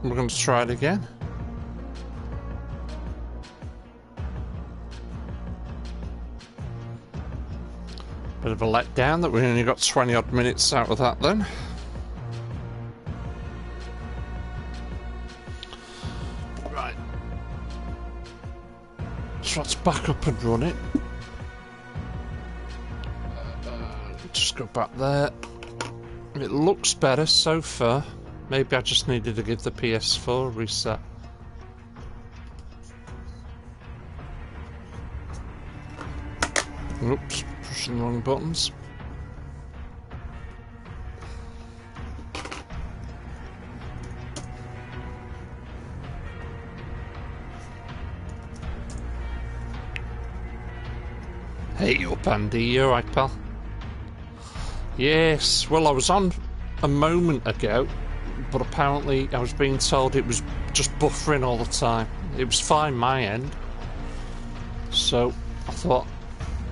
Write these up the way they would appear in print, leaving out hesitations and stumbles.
We're going to try it again. Bit of a letdown that we only got 20 odd minutes out of that then. Right. So let's back up and run it. Just go back there. It looks better so far. Maybe I just needed to give the PS4 a reset. Oops, pushing the wrong buttons. Hey up, Andy, you alright, pal? Yes, well I was on a moment ago, but apparently I was being told it was just buffering all the time. It was fine my end. So I thought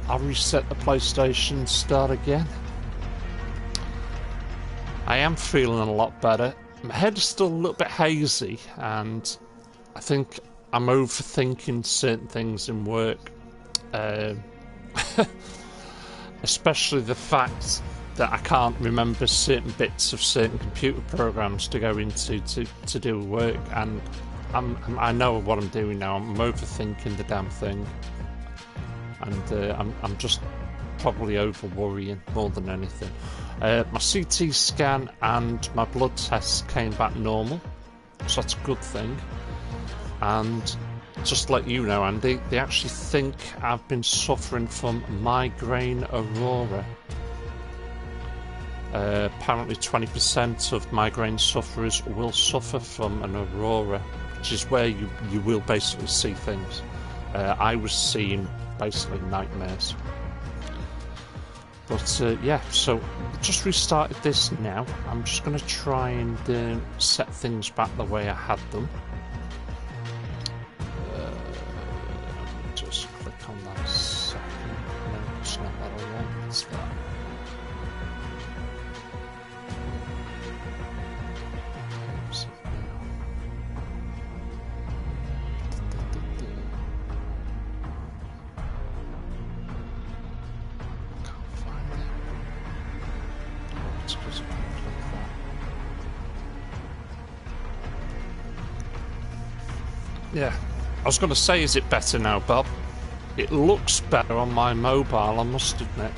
I'll reset the PlayStation, start again. I am feeling a lot better. My head is still a little bit hazy, and I think I'm overthinking certain things in work. Especially the fact that I can't remember certain bits of certain computer programs to go into to do work, and I know what I'm doing now. I'm overthinking the damn thing, and I'm just probably over worrying more than anything. My CT scan and my blood tests came back normal, so that's a good thing. And just to let you know, Andy, they actually think I've been suffering from migraine aurora. Apparently 20% of migraine sufferers will suffer from an aurora, which is where you will basically see things. I was seeing basically nightmares. But yeah, so just restarted this now. I'm just going to try and set things back the way I had them. Just click on that second. No, it's not that I want, it's that. Yeah, I was going to say, is it better now, Bob? It looks better on my mobile, I must admit.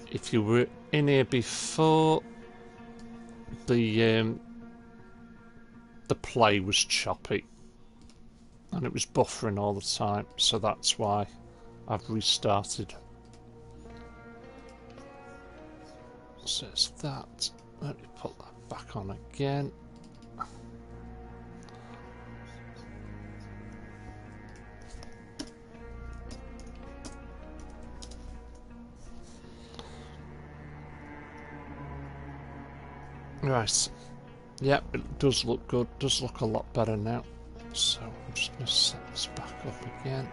If you were in here before, the play was choppy, and it was buffering all the time, so that's why I've restarted. So it's that. Let me put that back on again. Right, yep, it does look good, does look a lot better now. So I'm just going to set this back up again.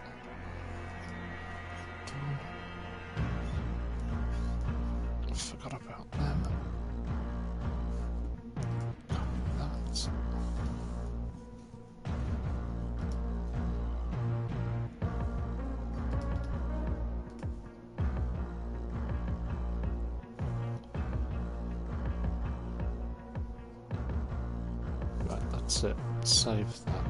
I forgot about them. That. That's it. Save that.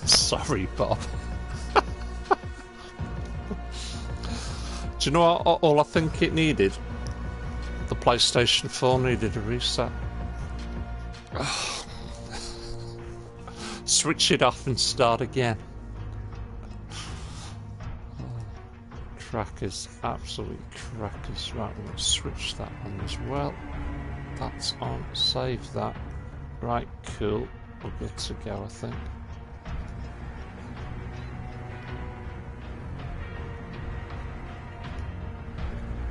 Sorry, Bob. Do you know what, all I think it needed? The PlayStation 4 needed a reset. Switch it off and start again. Crackers, absolutely crackers. Right, we're going to switch that on as well. That's on, save that. Right, cool. We're good to go, I think.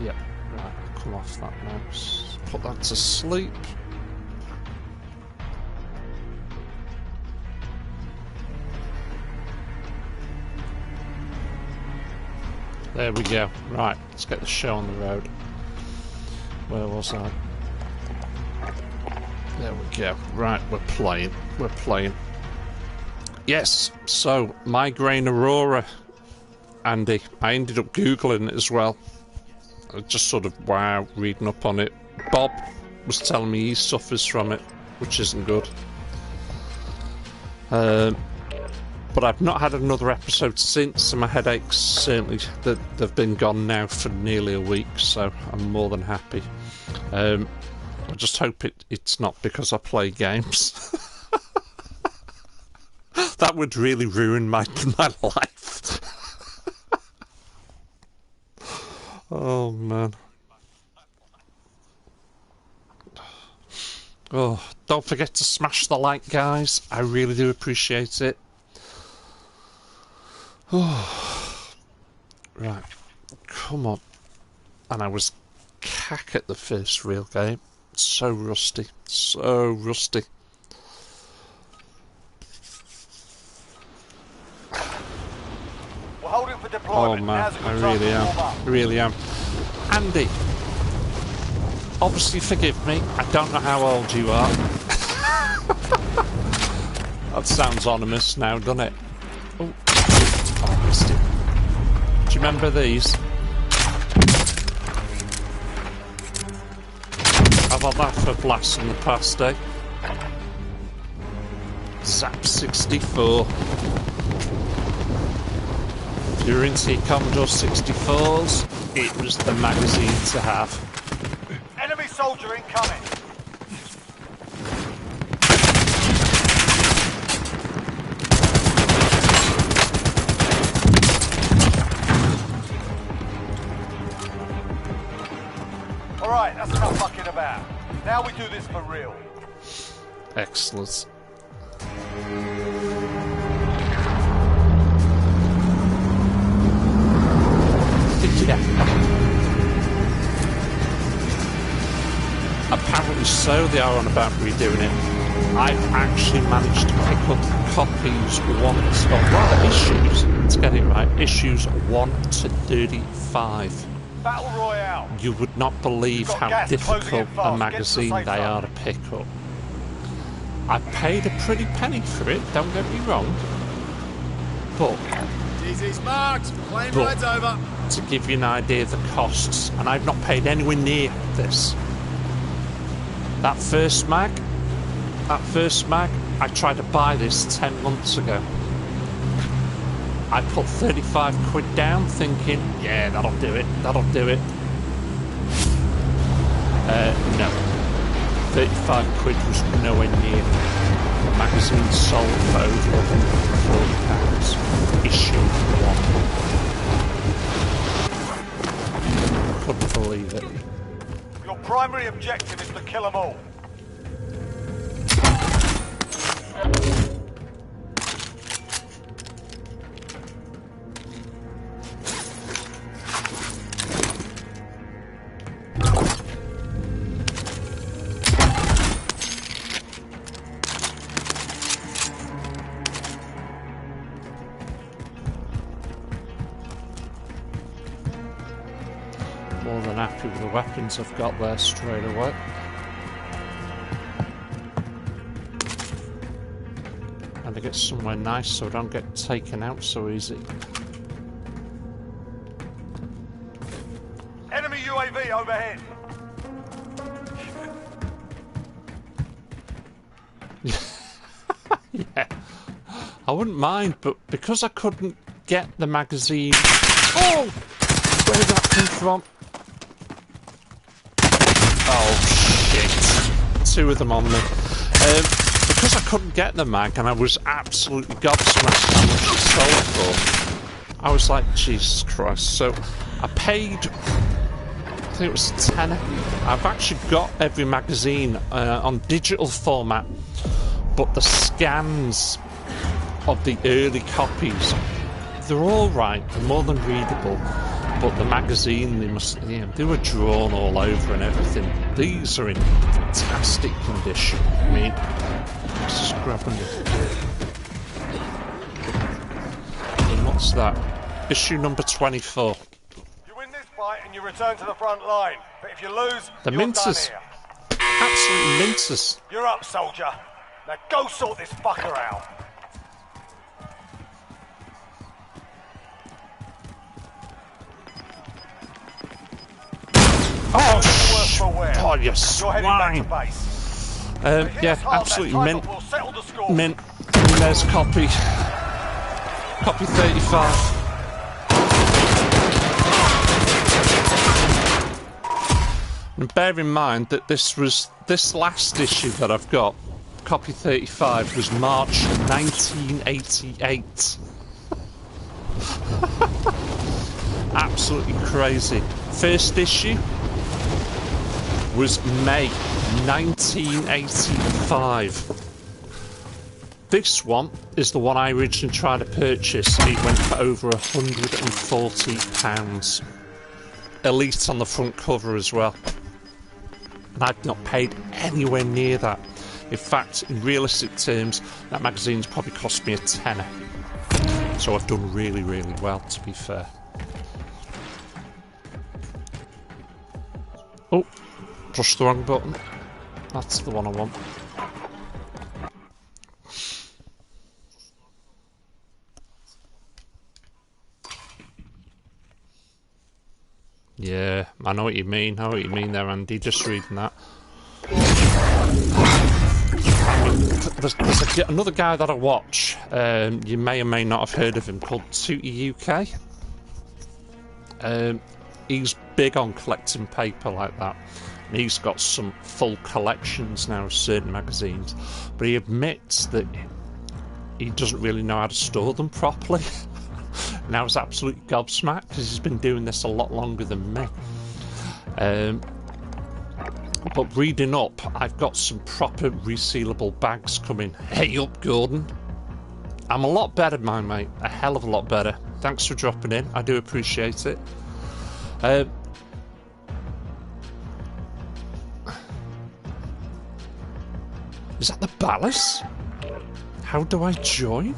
Yep, right, I'll come off that now. Put that to sleep. There we go. Right, let's get the show on the road. Where was I? There we go. Right, we're playing. We're playing. Yes, so Migraine Aurora, Andy. I ended up Googling it as well. I just sort of, wow, reading up on it. Bob was telling me he suffers from it, which isn't good. But I've not had another episode since, and my headaches certainly, they've been gone now for nearly a week, so I'm more than happy. I just hope it's not because I play games. That would really ruin my life. Oh, man. Oh, don't forget to smash the like, guys. I really do appreciate it. Oh. Right. Come on. And I was cack at the first real game. So rusty. So rusty. We're holding for deployment. Oh man, I really am. I really am. Andy, obviously forgive me. I don't know how old you are. That sounds ominous now, doesn't it? Oh, I missed it. Do you remember these? I've had that for blasts in the past, eh? Zap 64. If you're into your Commodore 64s, it was the magazine to have. Enemy soldier incoming. Alright, that's enough fucking about. Now we do this for real. Excellent. Yeah. Apparently so, they are on about redoing it. I've actually managed to pick up copies issues, let's get it right, issues 1 to 35. Battle Royale. You would not believe how difficult a magazine they are to pick up. I paid a pretty penny for it, don't get me wrong. But Easy's marked. Plane ride's over. To give you an idea of the costs, and I've not paid anywhere near this. That first mag, I tried to buy this 10 months ago. I put 35 quid down thinking, yeah, that'll do it. No. 35 quid was nowhere near. The magazine sold for over £140. Issue 1. Couldn't believe it. Your primary objective is to kill them all. More than happy with the weapons I've got there straight away. And to get somewhere nice so I don't get taken out so easy. Enemy UAV overhead. Yeah, I wouldn't mind, but because I couldn't get the magazine... Oh! Where did that come from? Oh, shit. Two of them on me. Because I couldn't get the mag and I was absolutely gobsmacked how much it sold for, I was like, Jesus Christ. So I paid, I think it was a tenner. I've actually got every magazine on digital format, but the scans of the early copies, they're all right, they're more than readable. But the magazine, they were drawn all over and everything. These are in fantastic condition. I mean, let's just grab them. And what's that? Issue number 24. fight and you return to the front line. But if you lose, The you're minces. done here. Absolute minces. You're up, soldier. Now go sort this fucker out. Oh, you You're heading back to swine. base. Yeah, absolutely mint. We'll settle the score. Mint. And there's copy. Copy 35. And bear in mind that this last issue that I've got, copy 35, was March 1988. Absolutely crazy. First issue was May 1985. This one is the one I originally tried to purchase. It went for over £140. Elite on the front cover as well. And I've not paid anywhere near that. In fact, in realistic terms, that magazine's probably cost me a tenner. So I've done really, really well, to be fair. Oh, pushed the wrong button. That's the one I want. Yeah, I know what you mean. I know what you mean there, Andy. Just reading that. I mean, there's another guy that I watch. You may or may not have heard of him, called Tootie UK. He's big on collecting paper like that. And he's got some full collections now of certain magazines. But he admits that he doesn't really know how to store them properly. And I was absolutely gobsmacked because he's been doing this a lot longer than me. But reading up, I've got some proper resealable bags coming. Hey up, Gordon. I'm a lot better, my mate. A hell of a lot better. Thanks for dropping in. I do appreciate it. Is that the Ballas? How do I join?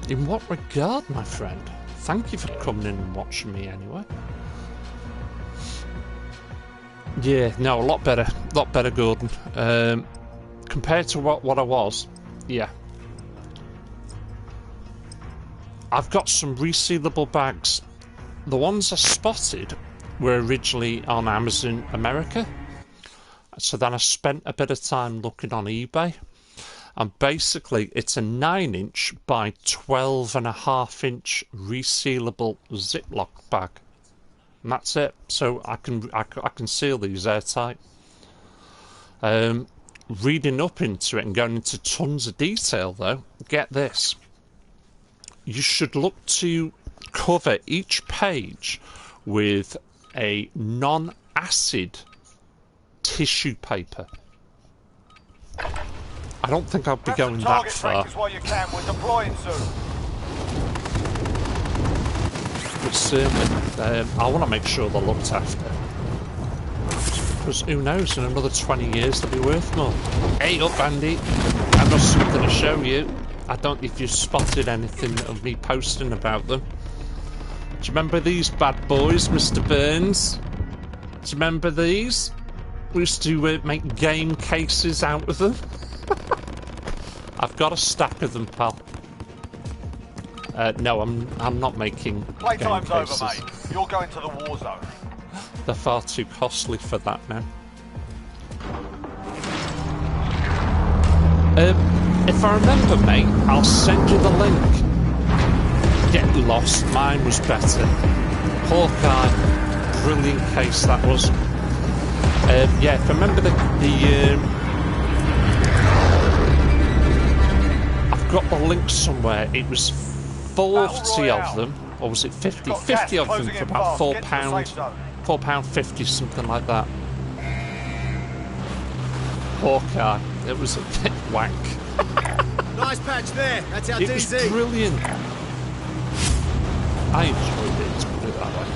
In what regard, my friend? Thank you for coming in and watching me anyway. Yeah, no, a lot better, Gordon. Compared to what I was, yeah. I've got some resealable bags. The ones I spotted were originally on Amazon America. So then I spent a bit of time looking on eBay. And basically, it's a 9-inch by 12.5-inch resealable Ziploc bag. And that's it. So I can seal these airtight. Reading up into it and going into tons of detail, though, get this. You should look to cover each page with a non-acid tissue paper. I don't think I'll be going that far. While you can. We're deploying soon. But certainly, I want to make sure they're looked after. Because who knows, in another 20 years they'll be worth more. Hey up, Andy. I've got something to show you. I don't know if you've spotted anything of me posting about them. Do you remember these bad boys, Mr. Burns? Do you remember these? We used to make game cases out of them. I've got a stack of them, pal. No, I'm not making Playtime's game over, cases. mate. You're going to the war zone. They're far too costly for that now. If I remember, mate, I'll send you the link. Get lost. Mine was better. Hawkeye, brilliant case that was. Yeah, if I remember I've got the link somewhere. It was 40 of them, or was it 50? 50 of them for about £4, £4.50, something like that. Hawkeye, it was a bit wank. Nice patch there. That's our It was DZ. brilliant. I enjoyed it, let's put it that way.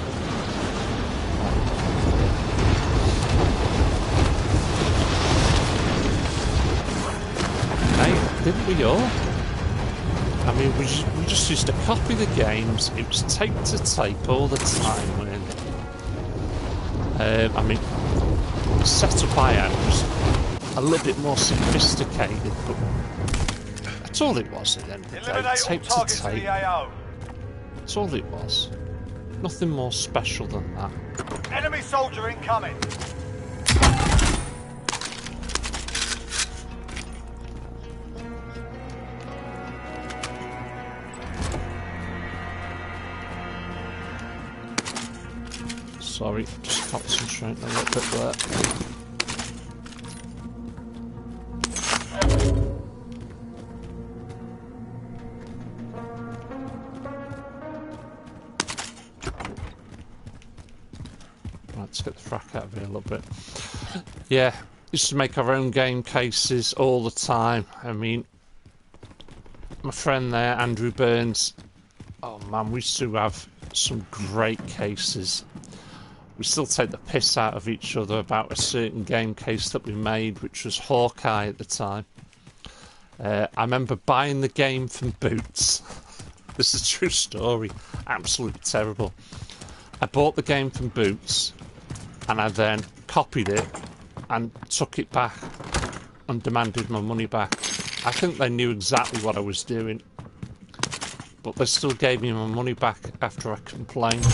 Hey, didn't we all? I mean, we just used to copy the games. It was tape to tape all the time, really. I mean, the setup I had was a little bit more sophisticated, but that's all it was at the end of the day. Eliminate all Tape to targets for tape. the AO. That's all it was. Nothing more special than that. Enemy soldier incoming. Sorry, just concentrating a little bit there. Let's get the frack out of here a little bit. Yeah, used to make our own game cases all the time. I mean, my friend there, Andrew Burns, oh man, we used to have some great cases. We still take the piss out of each other about a certain game case that we made, which was Hawkeye at the time. I remember buying the game from Boots. This is a true story. Absolutely terrible. I bought the game from Boots, and I then copied it and took it back and demanded my money back. I think they knew exactly what I was doing, but they still gave me my money back after I complained.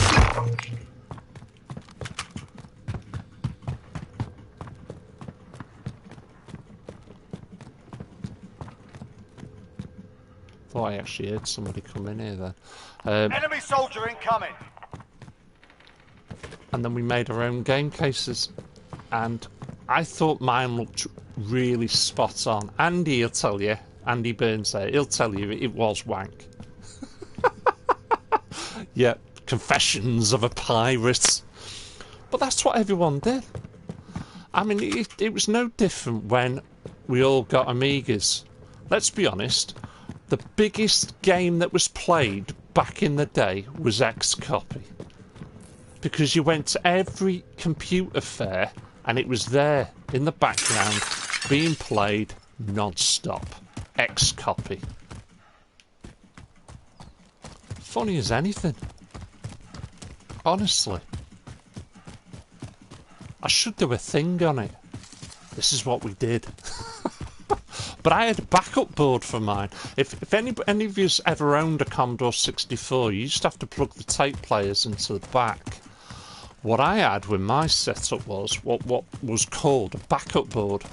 Thought I actually heard somebody come in here then. Enemy soldier incoming. And then we made our own game cases, and I thought mine looked really spot on. Andy, he'll tell you, Andy Burns there, he'll tell you it was wank. Yeah, confessions of a pirate. But that's what everyone did. I mean, it was no different when we all got Amigas. Let's be honest, the biggest game that was played back in the day was X-Copy. Because you went to every computer fair and it was there in the background being played non-stop. X-Copy. Funny as anything. Honestly. I should do a thing on it. This is what we did. But I had a backup board for mine. If any of you's ever owned a Commodore 64, you used to have to plug the tape players into the back. What I had with my setup was what was called a backup board.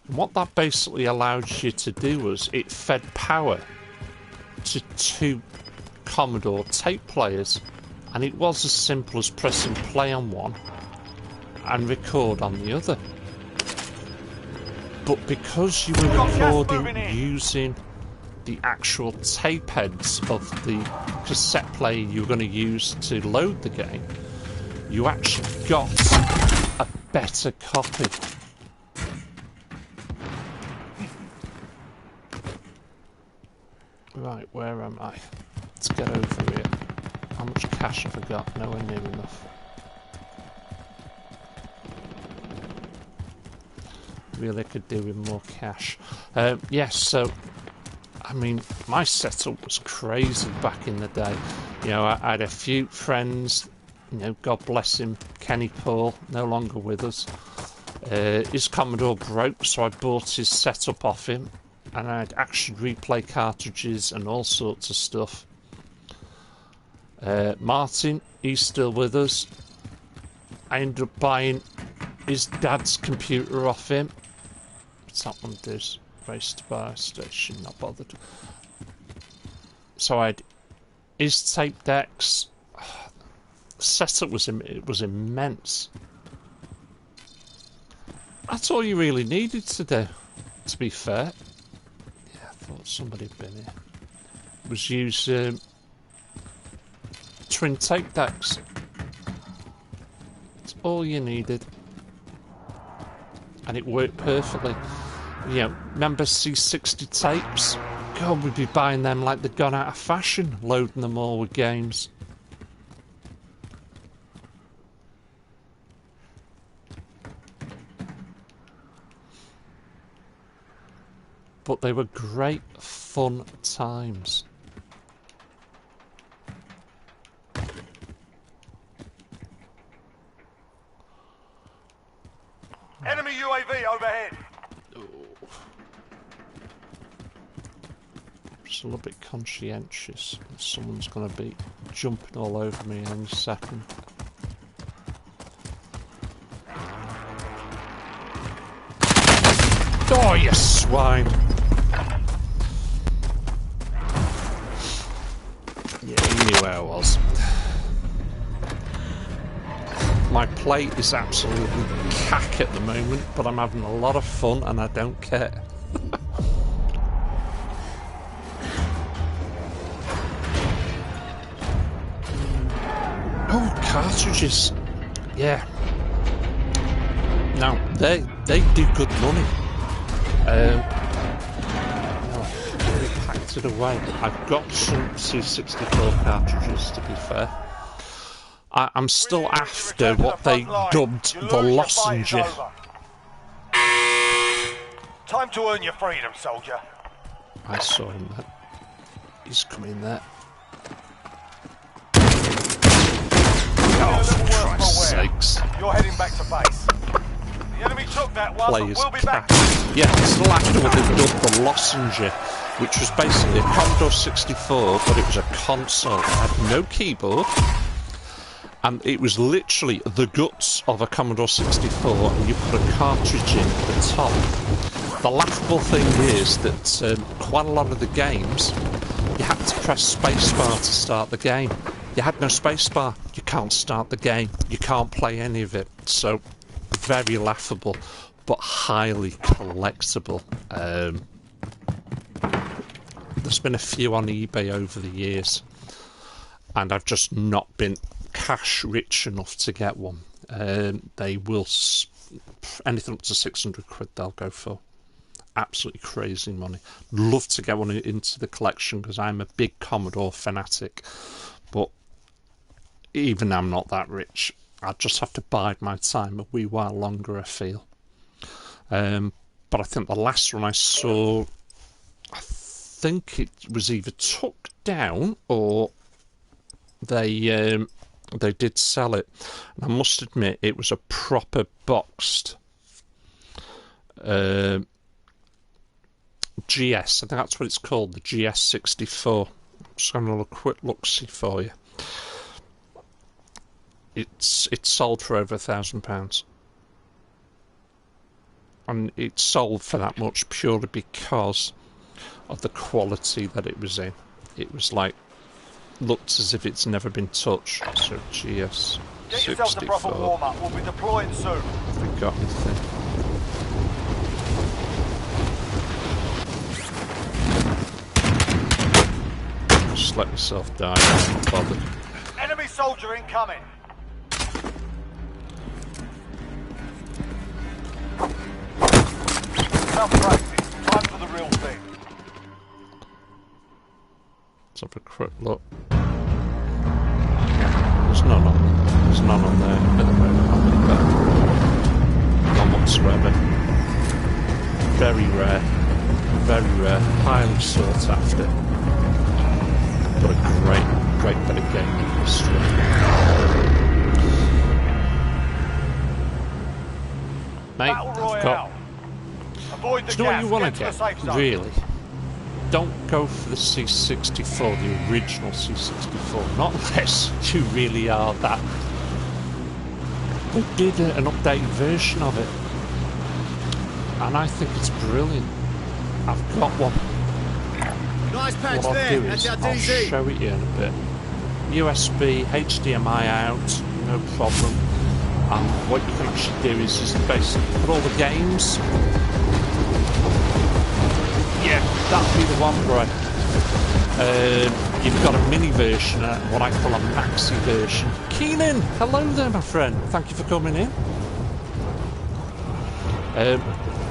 And what that basically allowed you to do was it fed power to 2 Commodore tape players. And it was as simple as pressing play on one and record on the other. But because you were recording using the actual tape heads of the cassette player you were going to use to load the game, you actually got a better copy. Right, where am I? Let's get over here. How much cash have I got? Nowhere near enough. Really could do with more cash. Yes, so I mean, my setup was crazy back in the day. You know, I had a few friends, you know, God bless him, Kenny Paul, no longer with us. His Commodore broke, so I bought his setup off him, and I had action replay cartridges and all sorts of stuff. Martin, he's still with us. I ended up buying his dad's computer off him. What's that one do? Race to bar station, not bothered. So I had his tape decks. The setup was immense. That's all you really needed to do, to be fair. Yeah, I thought somebody had been here. Was use twin tape decks. It's all you needed. And it worked perfectly. You know, remember C60 tapes? God, we'd be buying them like they'd gone out of fashion, loading them all with games. but they were great fun times. Enemy UAV overhead. Just a little bit conscientious. Someone's going to be jumping all over me in any second. Oh, you swine! Yeah, you knew where I was. My plate is absolutely cack at the moment, but I'm having a lot of fun and I don't care. Oh, cartridges. Yeah. Now, they do good money. They packed it away. I've got some C64 cartridges, to be fair. I'm still after what they dubbed the lozenge. Time to earn your freedom, soldier. I saw him there. He's coming there. Oh, for Christ's sakes. You're heading back to base. The enemy took that one, but we'll be back. Yeah, I'm still after what they dubbed the lozenge, which was basically a Commodore 64, but it was a console. It had no keyboard. And it was literally the guts of a Commodore 64, and you put a cartridge in at the top. The laughable thing is that quite a lot of the games, you had to press spacebar to start the game. You had no spacebar, you can't start the game, you can't play any of it. So, very laughable, but highly collectible. There's been a few on eBay over the years, and I've just not been cash rich enough to get one. They will anything up to 600 quid they'll go for. Absolutely crazy money. Love to get one into the collection because I'm a big Commodore fanatic, but even I'm not that rich. I just have to bide my time a wee while longer, I feel. But I think the last one I saw, I think it was either took down or they did sell it, and I must admit it was a proper boxed GS. I think that's what it's called, the GS64. I'm just having a quick look-see for you. It's sold for over £1,000, and it sold for that much purely because of the quality that it was in. It was like, looked as if it's never been touched. So GS64. Get yourself a proper warm-up. We'll be deploying soon. Have we got anything? Just let myself die. I'm not bothered. Enemy soldier incoming. Enough practice. Time for the real thing. Let's have a quick look. There's none on there at the moment. None whatsoever. Very rare. Highly sought after. But a great bit of gaming history. Mate, I've got... Avoid the Do you know what gas. you want Get to the get? safe zone. Really? Don't go for the C64, the original C64, not unless you really are that. They did an updated version of it, and I think it's brilliant. I've got one. Nice patch What I'll there. do That's is our I'll DZ. show it you in a bit. USB, HDMI out, no problem. And what you can actually do is just basically put all the games. Yeah, that'll be the one, bro. You've got a mini version, what I call a maxi version. Keenan, hello there, my friend. Thank you for coming in.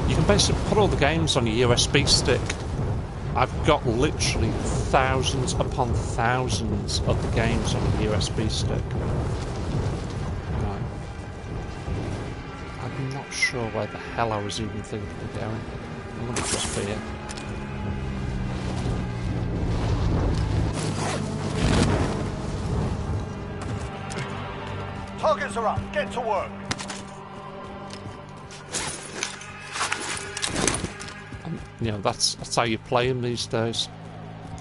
You can basically put all the games on your USB stick. I've got literally thousands upon thousands of the games on the USB stick. Right. I'm not sure where the hell I was even thinking of going. I'm going to drop here. Targets are up. Get to work. You know, that's how you play them these days.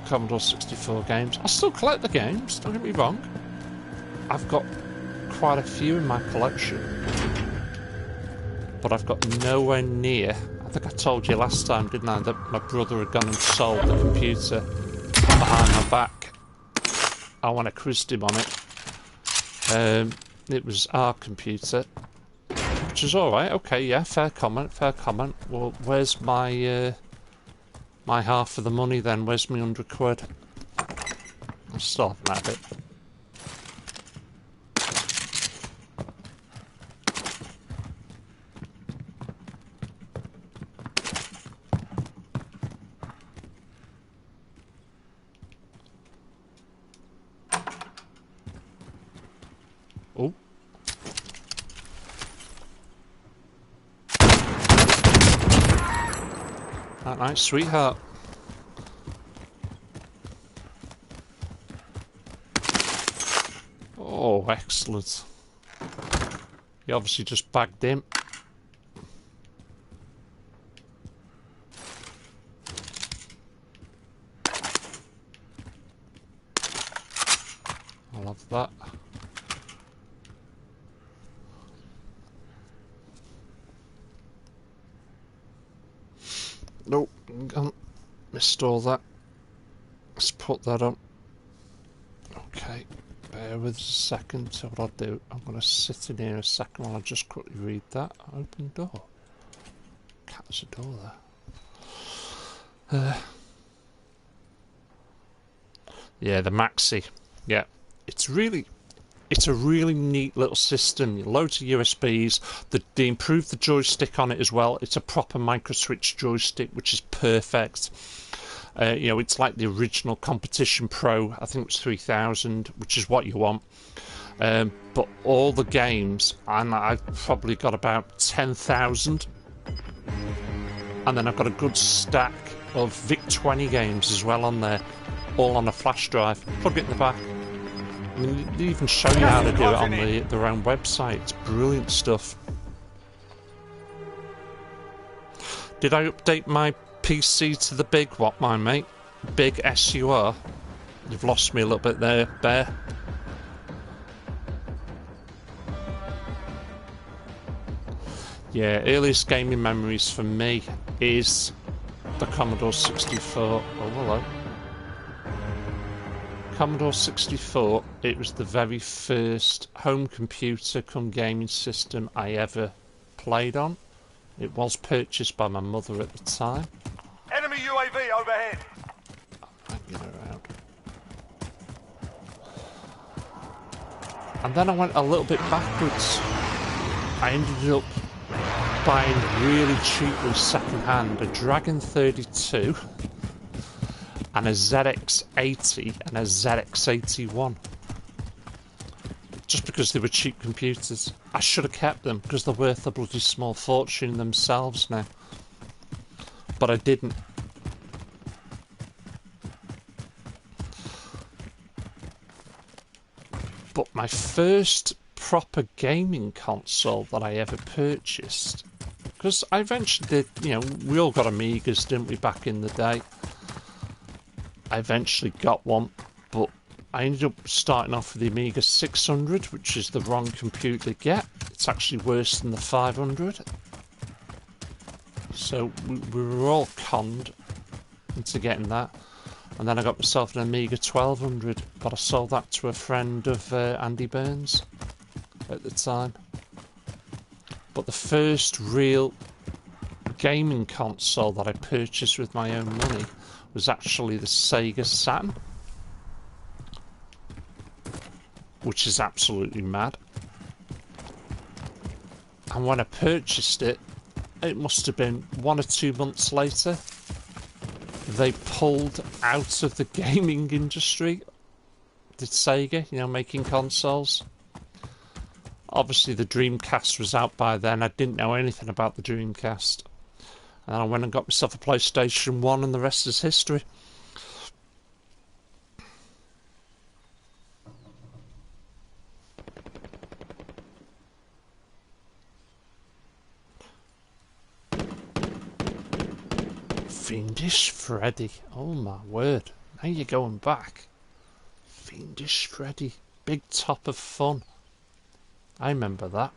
Commodore 64 games. I still collect the games, don't get me wrong. I've got quite a few in my collection. But I've got nowhere near... I think I told you last time, didn't I, that my brother had gone and sold the computer behind my back. I when I quizzed him on it. It was our computer. Which is alright, okay, yeah, fair comment, fair comment. Well, where's my my half of the money then? Where's my £100? I still haven't had it. Oh. That nice, sweetheart. Oh, excellent. You obviously just bagged him. I love that. Nope, missed all that. Let's put that on. Okay, bear with us a second. So what I'll do, I'm going to sit in here a second while I just quickly read that. Open door. Catch a door there. Yeah, the Maxi. Yeah, it's a really neat little system. Loads of USBs. They improved the joystick on it as well. It's a proper microswitch joystick, which is perfect. You know, it's like the original Competition Pro. I think it was 3000, which is what you want. But all the games, and I've probably got about 10,000. And then I've got a good stack of VIC-20 games as well on there, all on a flash drive. Plug it in the back. I mean, they even show you how to do it on their own website. It's brilliant stuff. Did I update my PC to the big what, my mate? Big SUR? You've lost me a little bit there, Bear. Yeah, earliest gaming memories for me is the Commodore 64. Oh, hello. Commodore 64, it was the very first home computer come gaming system I ever played on. It was purchased by my mother at the time. Enemy UAV overhead. Hanging around. And then I went a little bit backwards. I ended up buying really cheaply second-hand a Dragon 32 and a ZX80 and a ZX81. Just because they were cheap computers. I should have kept them because they're worth a bloody small fortune themselves now. But I didn't. But my first proper gaming console that I ever purchased, because I eventually did, you know, we all got Amigas, didn't we, back in the day? I eventually got one, but I ended up starting off with the Amiga 600, which is the wrong computer to get. It's actually worse than the 500. So we were all conned into getting that. And then I got myself an Amiga 1200, but I sold that to a friend of Andy Burns at the time. But the first real gaming console that I purchased with my own money was actually the Sega Saturn, which is absolutely mad. And when I purchased it, it must have been 1 or 2 months later, they pulled out of the gaming industry. Did Sega, you know, making consoles. Obviously the Dreamcast was out by then. I didn't know anything about the Dreamcast. And I went and got myself a PlayStation 1 and the rest is history. Fiendish Freddy. Oh my word. Now you're going back. Fiendish Freddy. Big Top of Fun. I remember that.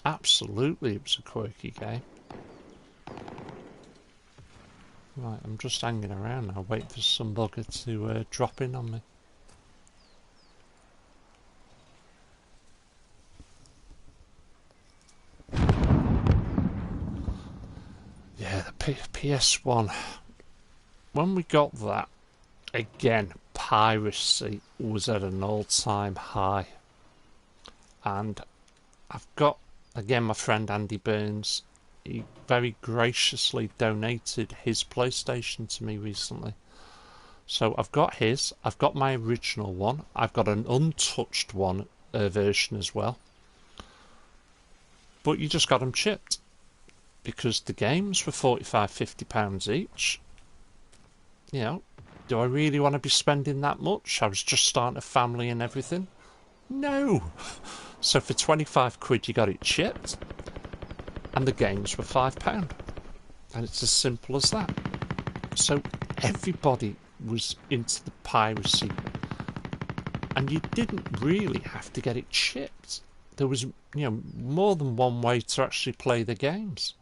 Absolutely, it was a quirky game. Right, I'm just hanging around now, waiting for some bugger to drop in on me. Yeah, the PS1. When we got that, again, piracy was at an all-time high. And I've got, again, my friend Andy Burns. He very graciously donated his PlayStation to me recently. So I've got his, I've got my original one, I've got an untouched one version as well. But you just got them chipped. Because the games were £45–50 each. You know, do I really want to be spending that much? I was just starting a family and everything. No! So for 25 quid you got it chipped. And the games were £5. And it's as simple as that. So everybody was into the piracy. And you didn't really have to get it chipped. There was, more than one way to actually play the games.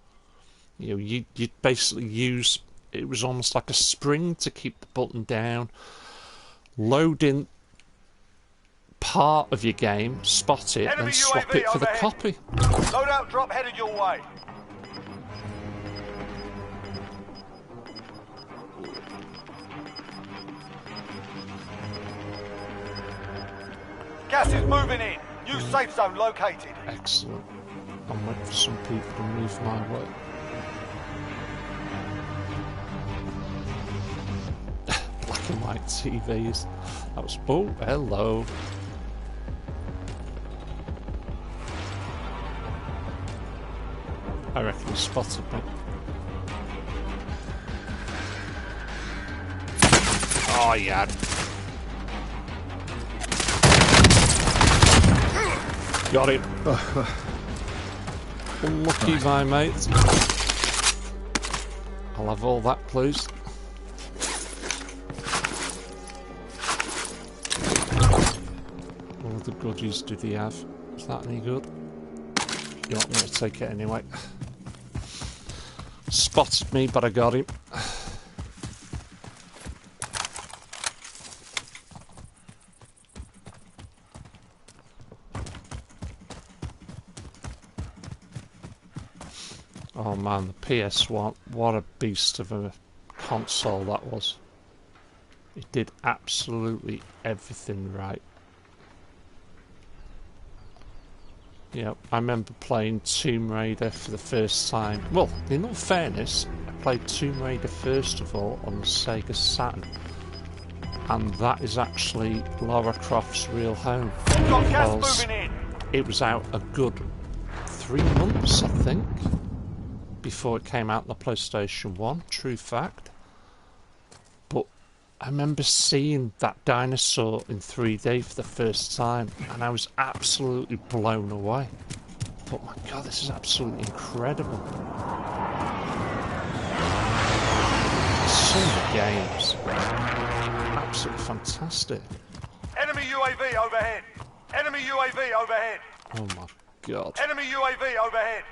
You'd basically use, it was almost like a spring to keep the button down, load in part of your game, spot it, and swap it for the copy. Loadout drop headed your way. Gas is moving in. New safe zone located. Excellent. I'm waiting for some people to move my way. Black and white TVs. That was... Oh, hello. I reckon he spotted me. Oh, yeah. Got him. Unlucky, my mate. I'll have all that, please. What other goodies did he have? Is that any good? You want me to take it anyway? Spotted me, but I got him. Oh man, the PS1, what a beast of a console that was. It did absolutely everything right. Yeah, I remember playing Tomb Raider for the first time. Well, in all fairness, I played Tomb Raider first of all on the Sega Saturn. And that is actually Lara Croft's real home. Got gas moving in. It was out a good 3 months, I think, before it came out on the PlayStation 1, true fact. But I remember seeing that dinosaur in 3D for the first time, and I was absolutely blown away. But my god, this is absolutely incredible. So many games. Absolutely fantastic. Enemy UAV overhead. Enemy UAV overhead. Oh my god. Enemy UAV overhead.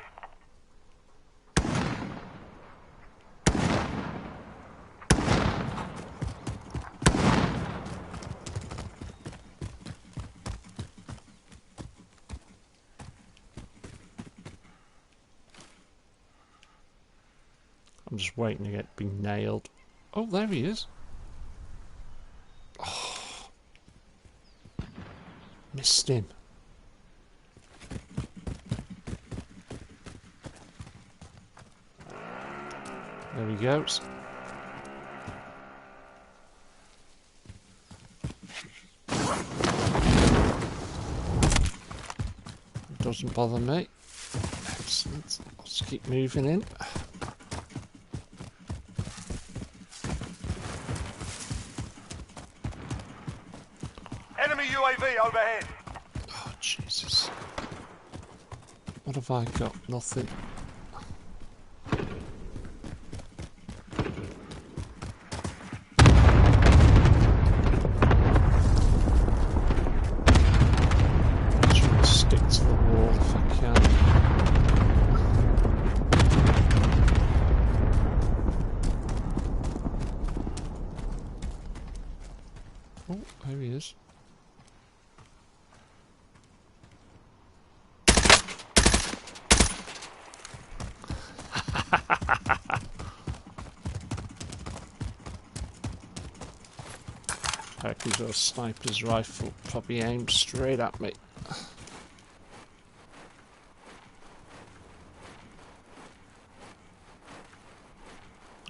I'm just waiting to get be nailed. Oh, there he is. Oh. Missed him. There he goes. Doesn't bother me. Excellent. Let's keep moving in. Enemy UAV overhead. Oh, Jesus. What have I got? Nothing. Oh, there he is. I reckon your sniper's rifle probably aimed straight at me.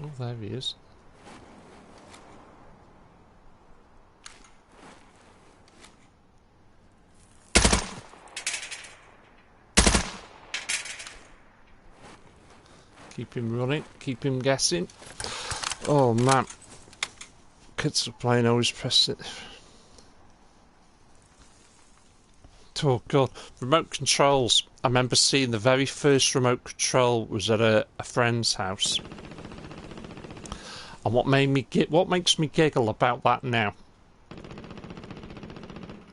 Oh, there he is. Keep him running, keep him guessing. Oh man. Kids are playing, always press it. Oh god. Remote controls. I remember seeing the very first remote control was at a friend's house. And what makes me giggle about that now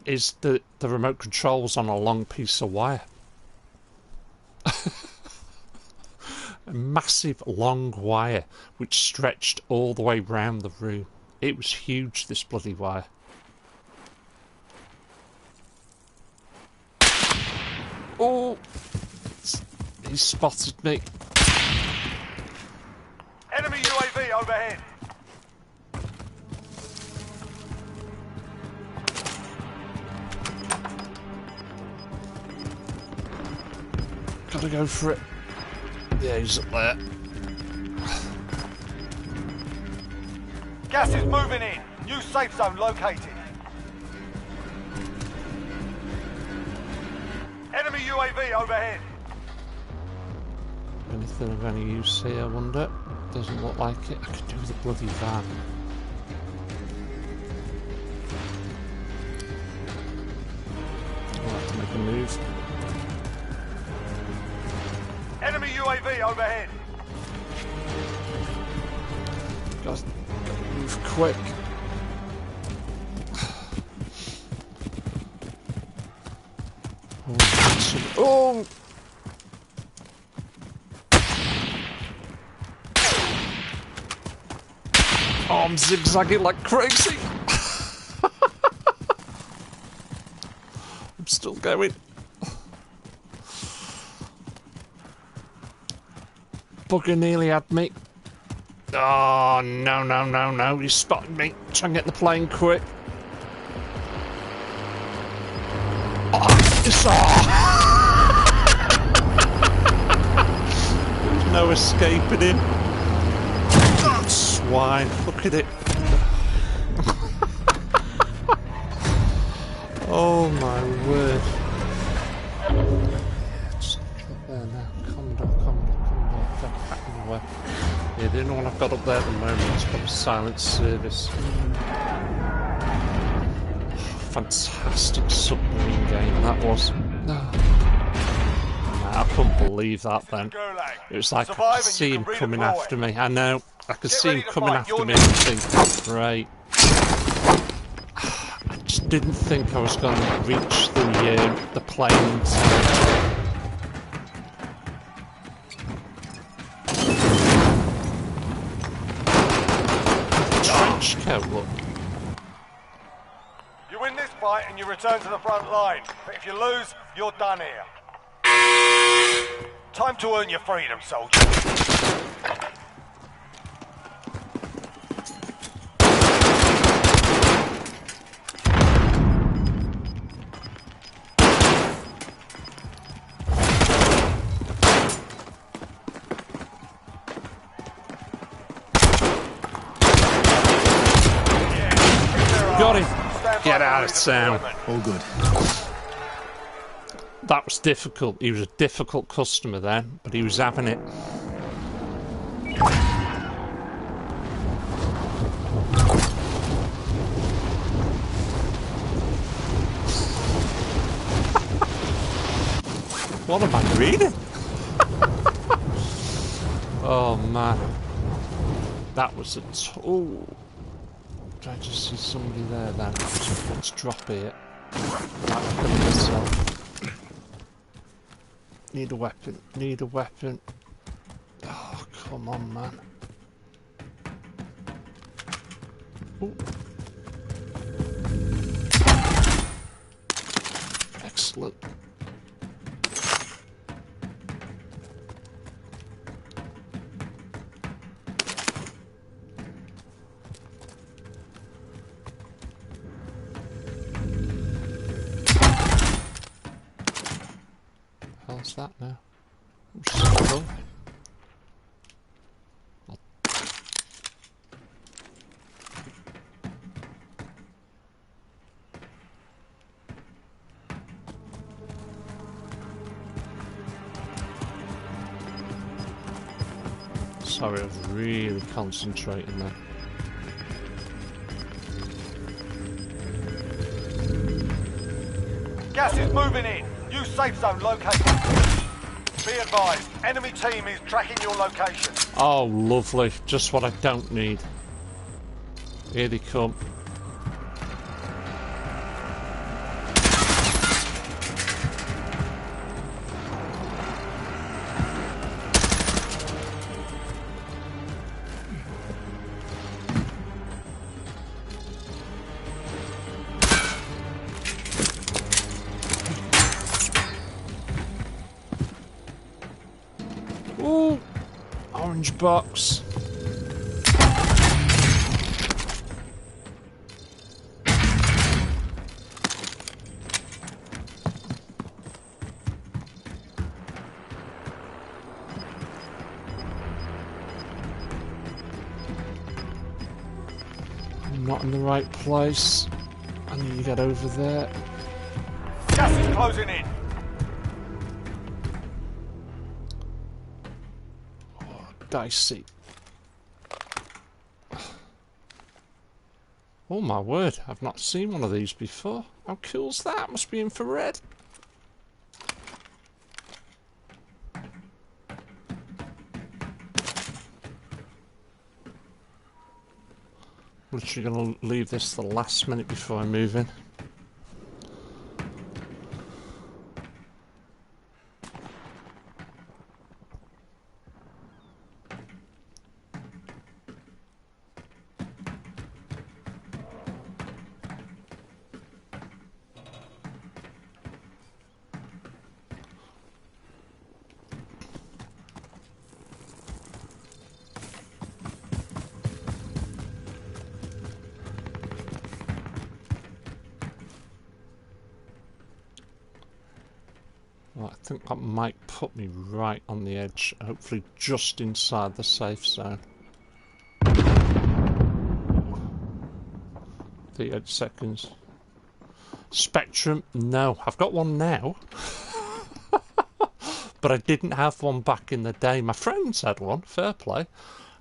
is that the remote control's on a long piece of wire. A massive long wire which stretched all the way round the room. It was huge, this bloody wire. Oh! He spotted me. Enemy UAV overhead. Gotta go for it. Yeah, he's up there. Gas is moving in. New safe zone located. Enemy UAV overhead. Anything of any use here, I wonder? Doesn't look like it. I could do the bloody van. I'll have to make a move. Enemy UAV overhead. Gotta move quick. Oh! Oh, I'm zigzagging like crazy. I'm still going. Bugger nearly had me. Oh, no, no, no, no. He spotted me. Try and get the plane quick. Oh, it's There's no escaping him. Oh, swine. Look at it. Oh, my word. Just drop there now. Calm down. Yeah, the only one I've got up there at the moment is probably silent service. Fantastic submarine game that was. I couldn't believe that then. It was like I could see him coming after me. I know. I could see him coming after me and think, great. I just didn't think I was going to reach the planes. Coat, look. You win this fight and you return to the front line. But if you lose, you're done here. Time to earn your freedom, soldier. Got him. Get out of town. All good. That was difficult. He was a difficult customer then, but he was having it. What am I reading? Oh man. That was a tool. Did I just see somebody there then? Let's drop here. Might kill myself. Need a weapon. Need a weapon. Oh, come on, man. Ooh. Excellent. How's that now? Cool. Sorry, I was really concentrating there. Gas is moving in. New safe zone located. Be advised, enemy team is tracking your location. Oh, lovely. Just what I don't need. Here they come. Ooh, orange box. I'm not in the right place. I need to get over there. Gas is closing in. Dicey. Oh my word, I've not seen one of these before. How cool's that? Must be infrared. Literally gonna leave this the last minute before I move in. Well, I think that might put me right on the edge, hopefully just inside the safe zone. 38 seconds. Spectrum? No, I've got one now. But I didn't have one back in the day. My friends had one, fair play.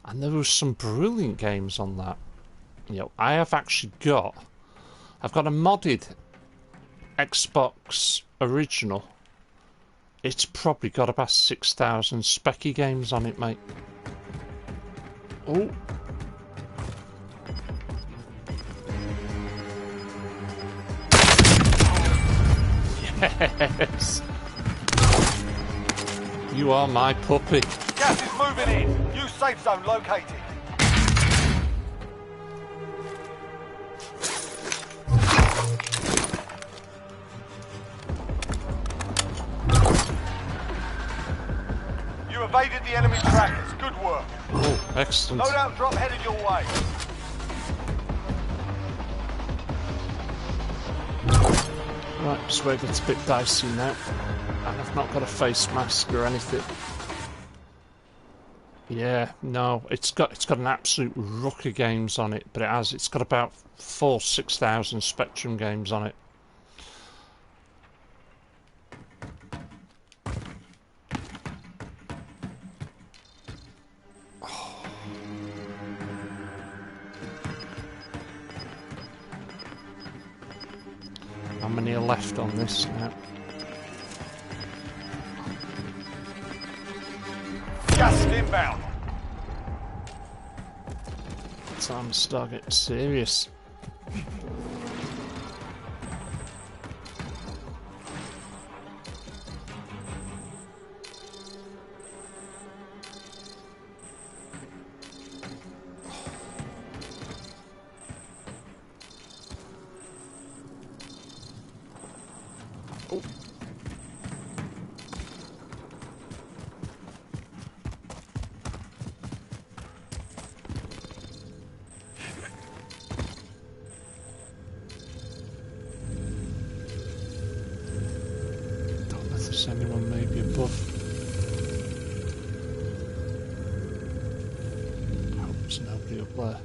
And there was some brilliant games on that. You know, I've got a modded Xbox original. It's probably got about 6,000 specky games on it, mate. Oh. Yes. You are my puppy. Gas is moving in. New safe zone located. You evaded the enemy trackers. Good work. Oh, excellent. Loadout drop headed your way. Right, this way gets a bit dicey now. And I've not got a face mask or anything. Yeah, no, it's got an absolute ruck of games on it, but it's got about 6,000 Spectrum games on it. How many are left on this now? Gas is inbound. Time to start getting serious. Oh. Is anyone maybe above? I hope there's nobody up there.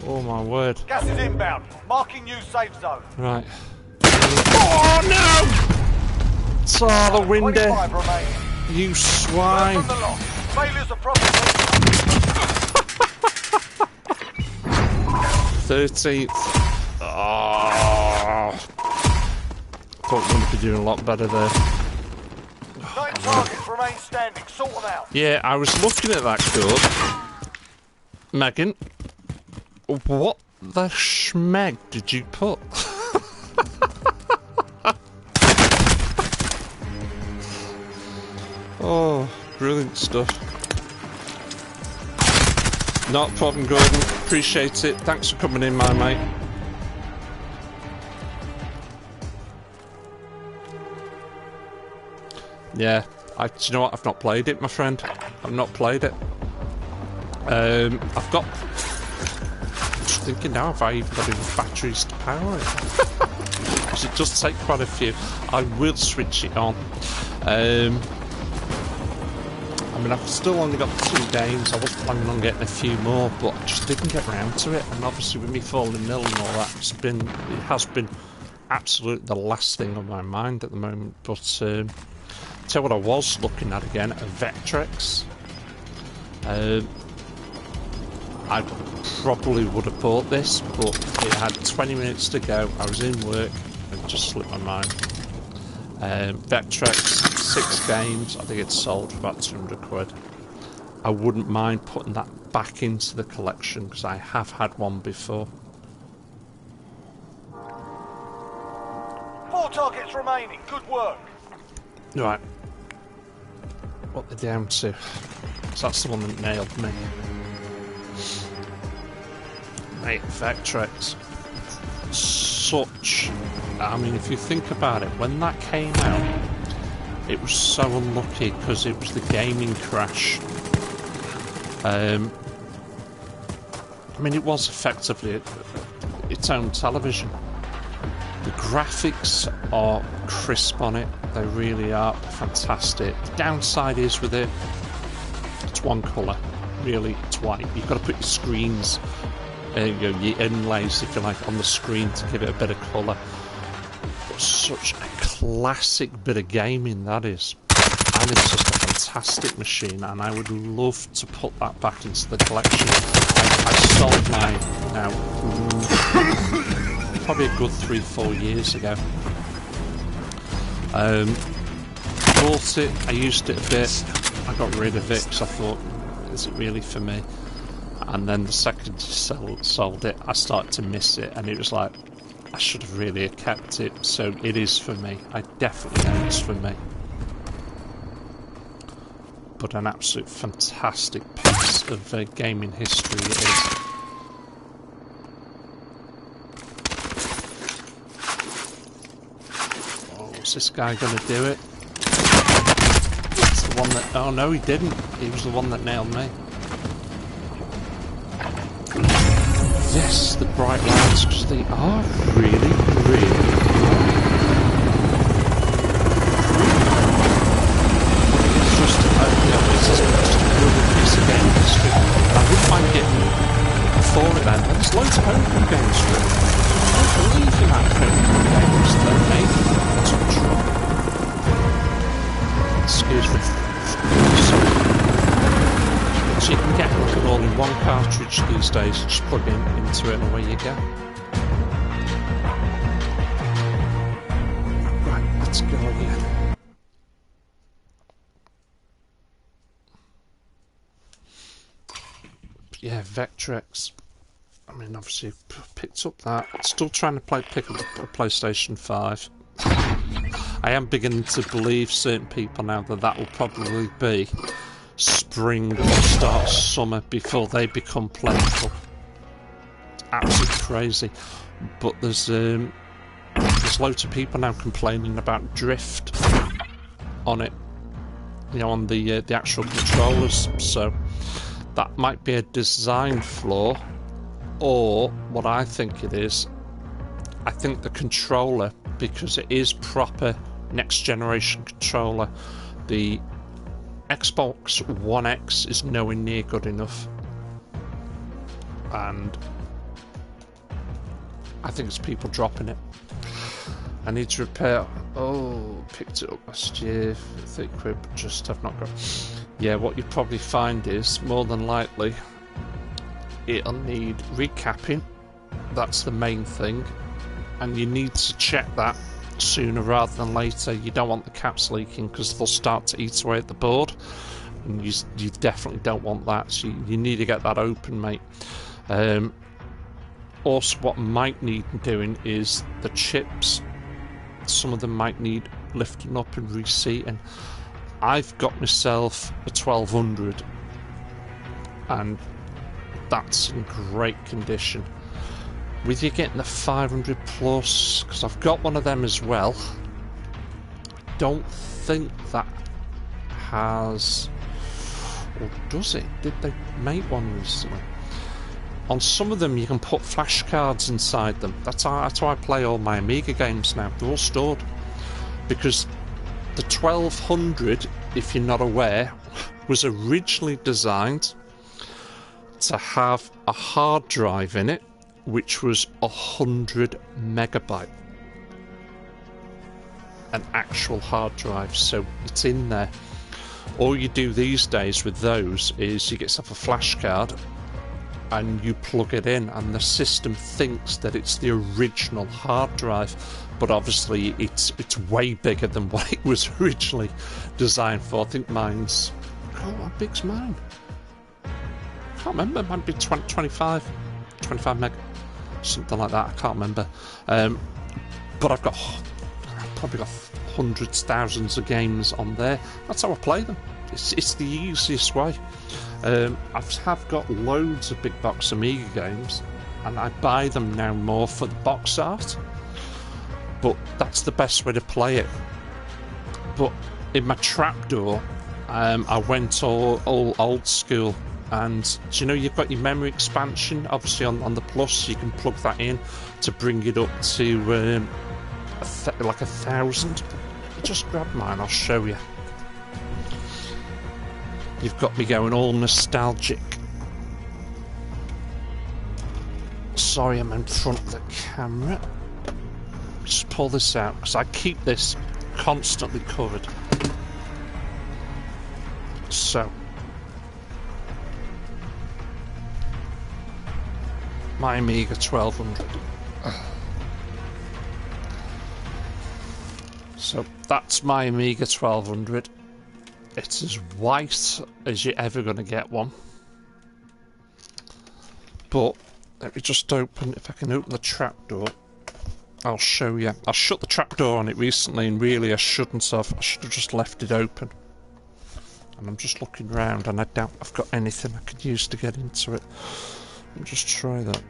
Oh my word. Gas is inbound. Marking new safe zone. Right. Oh no! Tar the window. 25 remaining. You swine. From the lock. Failures are probably 13th. Oh. Thought we would be doing a lot better there. 9 targets remain standing. Sort them out. Yeah, I was looking at that code. Megan, what the schmeg did you put? Oh, brilliant stuff. Not a problem, Gordon. Appreciate it. Thanks for coming in, my mate. Yeah, do you know what? I've not played it, my friend. I've not played it. I've got... I'm just thinking now if I even got enough batteries to power it. Because it does take quite a few. I will switch it on. I mean, I've still only got 2 games. I was planning on getting a few more, but I just didn't get round to it. And obviously with me falling ill and all that, it has been absolutely the last thing on my mind at the moment. But tell you what I was looking at again, a Verdansk. I probably would have bought this, but it had 20 minutes to go. I was in work and it just slipped my mind. Verdansk, 6 games. I think it's sold for about 200 quid. I wouldn't mind putting that back into the collection because I have had one before. 4 targets remaining. Good work. Right. What they're down to. So that's the one that nailed me. Mate, Verdansk. Such... I mean, if you think about it, when that came out, it was so unlucky because it was the gaming crash. I mean, it was effectively its own television. The graphics are crisp on it. They really are fantastic. The downside is with it, it's one colour. Really, it's white. You've got to put your screens, your inlays, if you like, on the screen to give it a bit of colour. But such a classic bit of gaming that is. And it's just a fantastic machine, and I would love to put that back into the collection. I sold mine now probably a good 3-4 years ago. Bought it, I used it a bit, I got rid of it because I thought, is it really for me? And then the second you sold it, I started to miss it, and it was like, I should have really kept it, so it is for me. I definitely know it's for me. But an absolute fantastic piece of gaming history it is. Oh, is this guy going to do it? That's the one that... Oh no, he didn't. He was the one that nailed me. Yes, the bright lights, because they are really, really it's just, it's just a brilliant piece of game history. I wouldn't mind getting for it then. There's loads of homebrew games for it. I don't believe in that homebrew games that are made to drop. Excuse me. So you can get them all in one cartridge these days, just plug into it and away you go. Right, let's go again. Yeah, Verdansk. I mean, obviously picked up that. Still trying to pick up a PlayStation 5. I am beginning to believe certain people now that will probably be spring or start summer before they become plentiful. absolutely crazy. But there's loads of people now complaining about drift on it, you know, on the actual controllers. So that might be a design flaw, or what I think it is, I think the controller, because it is proper next generation controller, the Xbox One X is nowhere near good enough, and I think it's people dropping it. I need to repair. Oh, picked it up last year, 30 quid, but just have not got. Yeah, what you probably find is, more than likely, it'll need recapping. That's the main thing, and you need to check that sooner rather than later. You don't want the caps leaking, because they'll start to eat away at the board, and you definitely don't want that, so you need to get that open, mate. Also, what might need doing is the chips. Some of them might need lifting up and reseating. I've got myself a 1200, and that's in great condition. With you getting the 500 plus, because I've got one of them as well, don't think that has, or does it? Did they make one recently? On some of them you can put flashcards inside them. That's how I play all my Amiga games now. They're all stored. Because the 1200, if you're not aware, was originally designed to have a hard drive in it, which was 100 megabyte. An actual hard drive, so it's in there. All you do these days with those is you get yourself a flash card and you plug it in, and the system thinks that it's the original hard drive, but obviously it's way bigger than what it was originally designed for. I think mine's, how big's mine? I can't remember. It might be 25 meg, something like that. I can't remember. But I've probably got hundreds, thousands of games on there. That's how I play them. It's the easiest way. I've got loads of big box Amiga games, and I buy them now more for the box art, but that's the best way to play it. But in my trapdoor, I went all old school, and do you know you've got your memory expansion? Obviously on the Plus you can plug that in to bring it up to like 1,000. Just grab mine, I'll show you. You've got me going all nostalgic. Sorry, I'm in front of the camera. Just pull this out, because I keep this constantly covered. So, my Amiga 1200. So, that's my Amiga 1200. It's as white as you're ever going to get one. But let me just open, if I can open the trapdoor, I'll show you. I shut the trapdoor on it recently, and really I shouldn't have. I should have just left it open. And I'm just looking around, and I doubt I've got anything I could use to get into it. Let me just try that.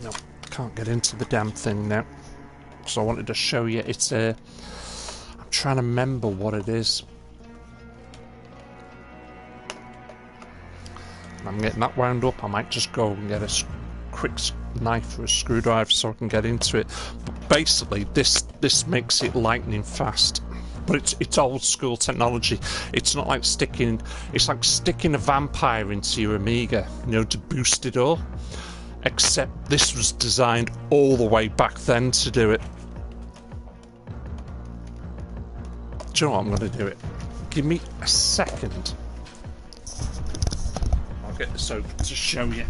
No. Can't get into the damn thing now, so I wanted to show you. It's I'm trying to remember what it is. I'm getting that wound up. I might just go and get a quick knife or a screwdriver so I can get into it. But basically this makes it lightning fast, but it's old school technology. It's not like sticking a vampire into your Amiga, you know, to boost it all. Except this was designed all the way back then to do it. Do you know what? I'm going to do it. Give me a second. I'll get this open to show you.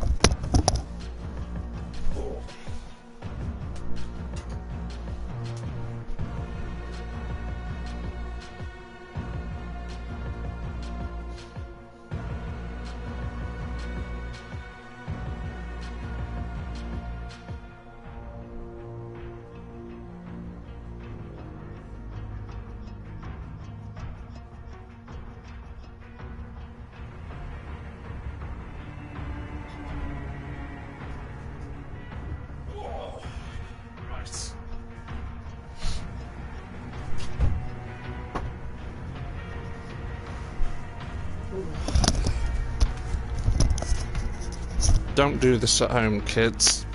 Don't do this at home, kids.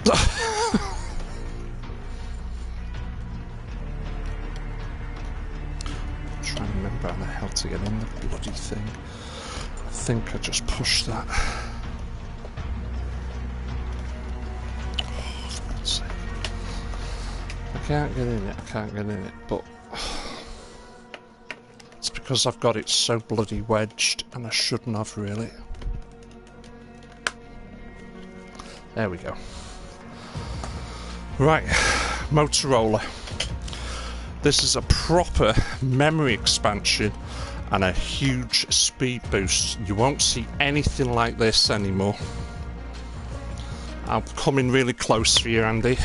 Trying to remember how the hell to get in the bloody thing. I think I just pushed that. Oh, for God's sake. I can't get in it, but it's because I've got it so bloody wedged and I shouldn't have really. There we go. Right, Motorola. This is a proper memory expansion and a huge speed boost. You won't see anything like this anymore. I'll come in really close for you, Andy.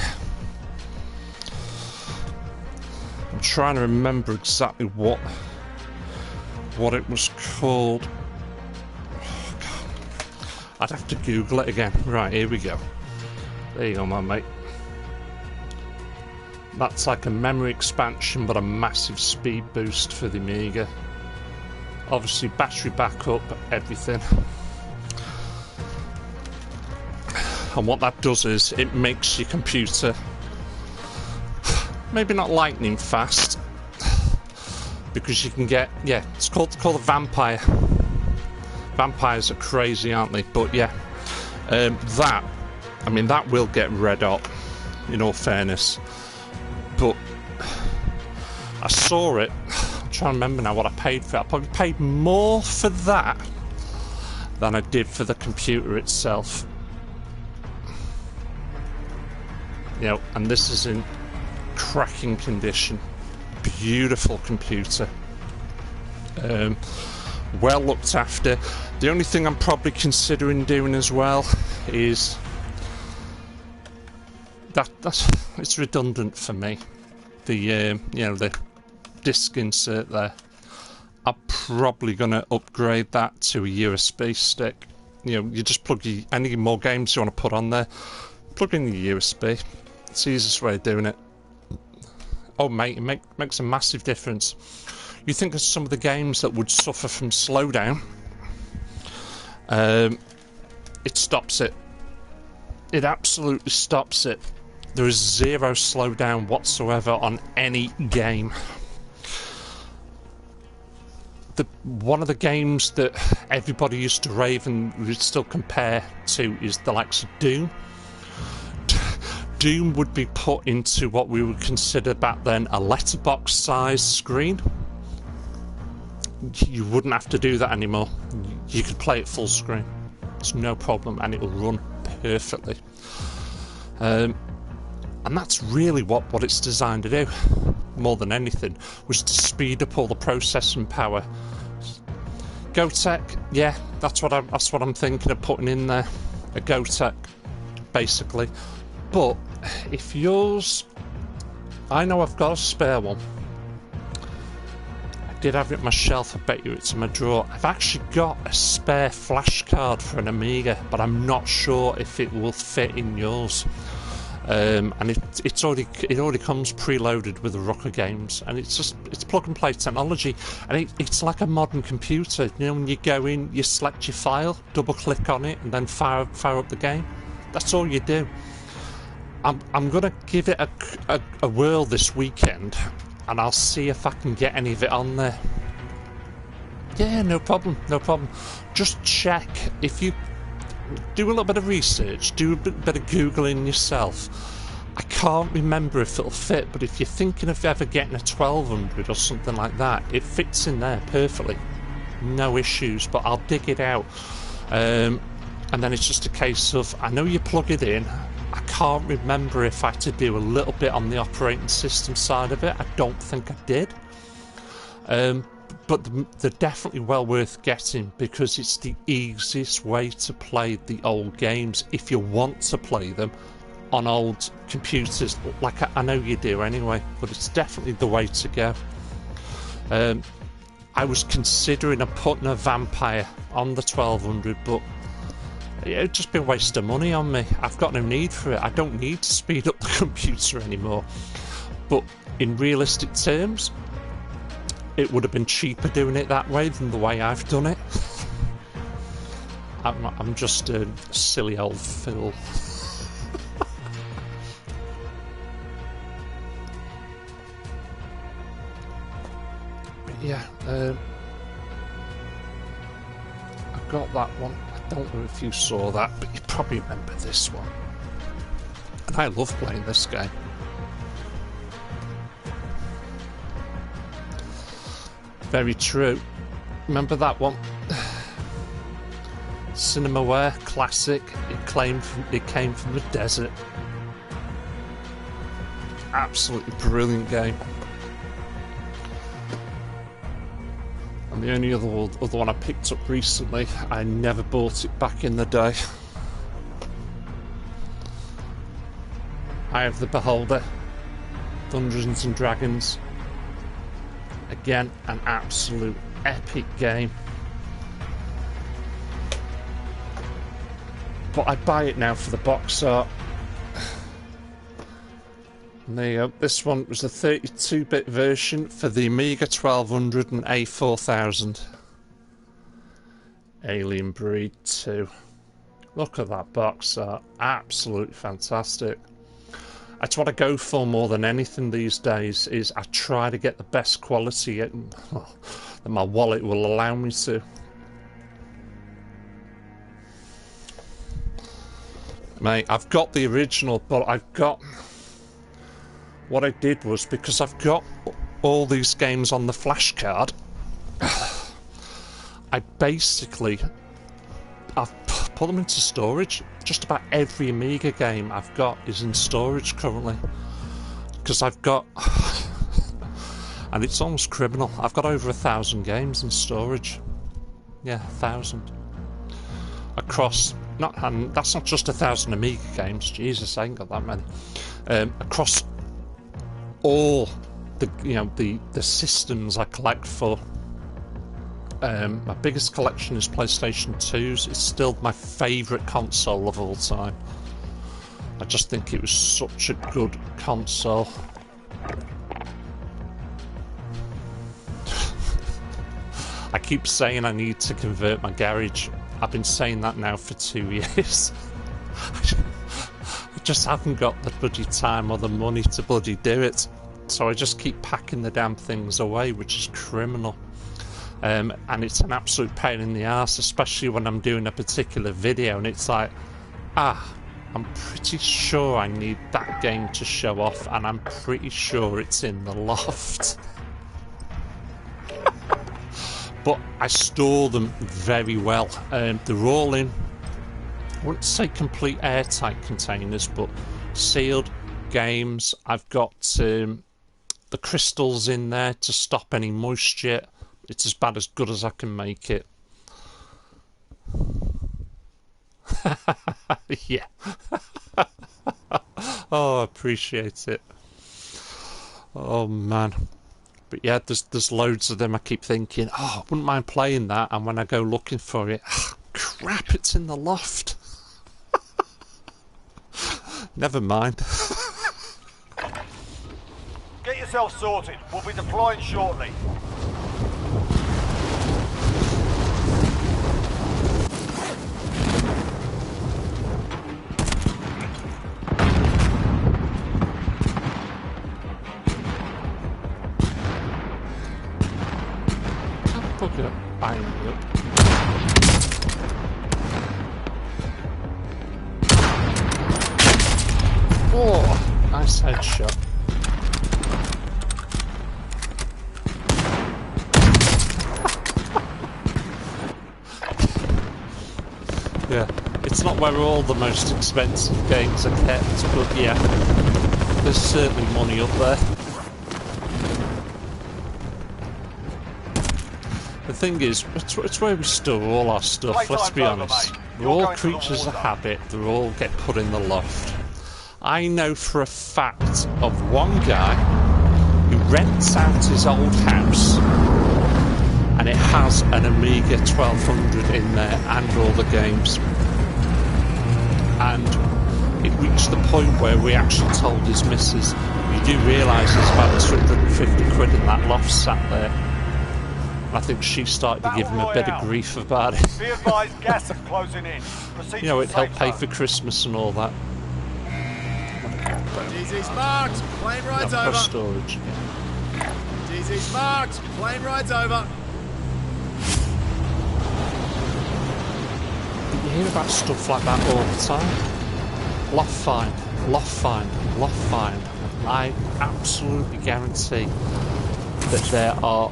I'm trying to remember exactly what it was called. Oh, God. I'd have to Google it again. Right, here we go. There you go, my mate. That's like a memory expansion, but a massive speed boost for the Amiga. Obviously, battery backup, everything. And what that does is, it makes your computer maybe not lightning fast, because you can get, yeah, it's called a vampire. Vampires are crazy, aren't they? But yeah, that will get red hot, in all fairness. But I saw it, I'm trying to remember now what I paid for it. I probably paid more for that than I did for the computer itself. You know, and this is in cracking condition. Beautiful computer. Well looked after. The only thing I'm probably considering doing as well is it's redundant for me. The you know, the disc insert there. I'm probably going to upgrade that to a USB stick. You know, you just plug any more games you want to put on there. Plug in the USB. It's the easiest way of doing it. Oh mate, it makes a massive difference. You think of some of the games that would suffer from slowdown. It stops it. It absolutely stops it. There is zero slowdown whatsoever on any game. One of the games that everybody used to rave and would still compare to is the likes of Doom. Doom would be put into what we would consider back then a letterbox size screen. You wouldn't have to do that anymore. You could play it full screen. It's no problem, and it will run perfectly. And that's really what it's designed to do, more than anything, was to speed up all the processing power. GoTech, yeah, that's what I'm thinking of putting in there, a GoTech, basically. But if yours, I know I've got a spare one. I did have it on my shelf. I bet you it's in my drawer. I've actually got a spare flash card for an Amiga, but I'm not sure if it will fit in yours. And it already comes preloaded with the Rucker games, and it's plug and play technology, and it's like a modern computer. You know, when you go in, you select your file, double click on it, and then fire up the game. That's all you do. I'm gonna give it a whirl this weekend, and I'll see if I can get any of it on there. Yeah, no problem. Just check. If you do a little bit of research, do a bit of Googling yourself. I can't remember if it'll fit, but if you're thinking of ever getting a 1200 or something like that, it fits in there perfectly. No issues, but I'll dig it out. And then it's just a case of, I know you plug it in, I can't remember if I had to do a little bit on the operating system side of it. I don't think I did. But they're definitely well worth getting, because it's the easiest way to play the old games if you want to play them on old computers, like I know you do anyway, but it's definitely the way to go. I was considering putting a Vampire on the 1200, but it'd just been a waste of money on me. I've got no need for it. I don't need to speed up the computer anymore. But in realistic terms, it would have been cheaper doing it that way than the way I've done it. I'm just a silly old Phil. But yeah, I got that one. I don't know if you saw that, but you probably remember this one. And I love playing this game. Very true. Remember that one? Cinemaware classic. It came from the desert. Absolutely brilliant game. And the only other one I picked up recently, I never bought it back in the day. Eye of the Beholder, Dungeons and Dragons. Again, an absolute epic game. But I'd buy it now for the box art. And there you go. This one was the 32-bit version for the Amiga 1200 and A4000. Alien Breed 2. Look at that box art. Absolutely fantastic. That's what I go for more than anything these days, is I try to get the best quality that my wallet will allow me to. Mate, I've got the original, but I've got... What I did was, because I've got all these games on the flash card, I basically... I've put them into storage. Just about every Amiga game I've got is in storage currently. Because I've got... and it's almost criminal. I've got over 1,000 games in storage. Yeah, 1,000. Across... and that's not just 1,000 Amiga games. Jesus, I ain't got that many. Across all the systems I collect for. My biggest collection is PlayStation 2s. It's still my favourite console of all time. I just think it was such a good console. I keep saying I need to convert my garage. I've been saying that now for 2 years. I just haven't got the bloody time or the money to bloody do it. So I just keep packing the damn things away, which is criminal. And it's an absolute pain in the arse, especially when I'm doing a particular video and it's like, I'm pretty sure I need that game to show off, and I'm pretty sure it's in the loft. But I store them very well. They're all in, I wouldn't say complete airtight containers, but sealed games. I've got the crystals in there to stop any moisture. It's as bad as good as I can make it. Yeah. Oh, I appreciate it. Oh, man. But yeah, there's loads of them. I keep thinking, I wouldn't mind playing that. And when I go looking for it, crap, it's in the loft. Never mind. Get yourself sorted. We'll be deploying shortly. Look at iron whip. Oh, nice headshot. Yeah, it's not where all the most expensive games are kept, but yeah, there's certainly money up there. The thing is, it's where we store all our stuff, let's be honest. We're all creatures of habit, they all get put in the loft. I know for a fact of one guy who rents out his old house, and it has an Amiga 1200 in there and all the games. And it reached the point where we actually told his missus, you do realise there's about 250 quid in that loft sat there. I think she started to give him a bit of grief about it. Be advised, gas is closing in. Proceed You know, to it the helped safe pay zone. for Christmas and all that. DZ's marked. Plane rides No, over. cross storage. DZ's marked. Plane rides over. But you hear about stuff like that all the time. Loft find, loft find, loft find. I absolutely guarantee that there are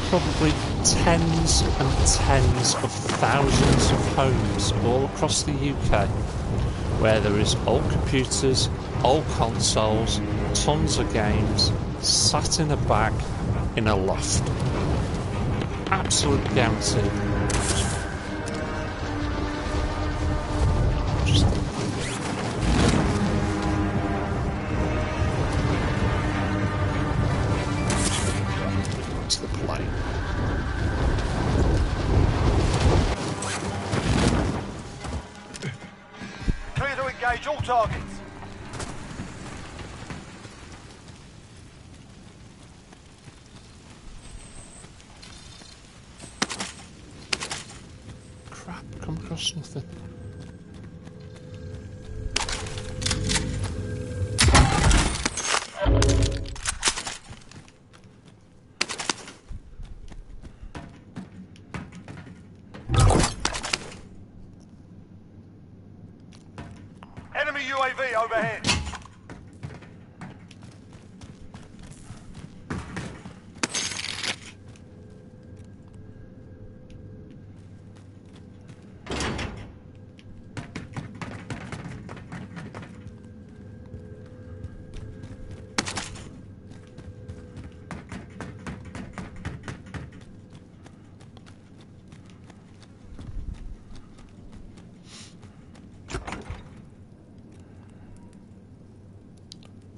probably tens and tens of thousands of homes all across the UK where there is old computers, old consoles, tons of games sat in a bag in a loft. Absolutely guaranteed. To the plane. Clear to engage all targets. Crap, come across nothing. Enemy UAV overhead.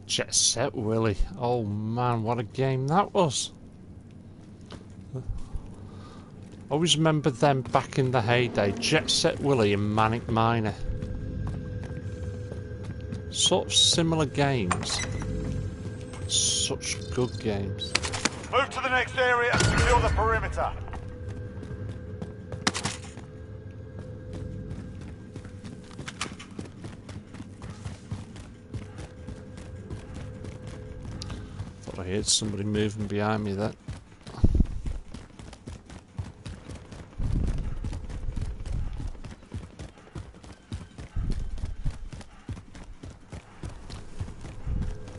Jet Set Willy. Oh man, what a game that was. Always remember them back in the heyday. Jet Set Willy and Manic Miner. Sort of similar games. Such good games. Move to the next area and secure the perimeter. Thought I heard somebody moving behind me there.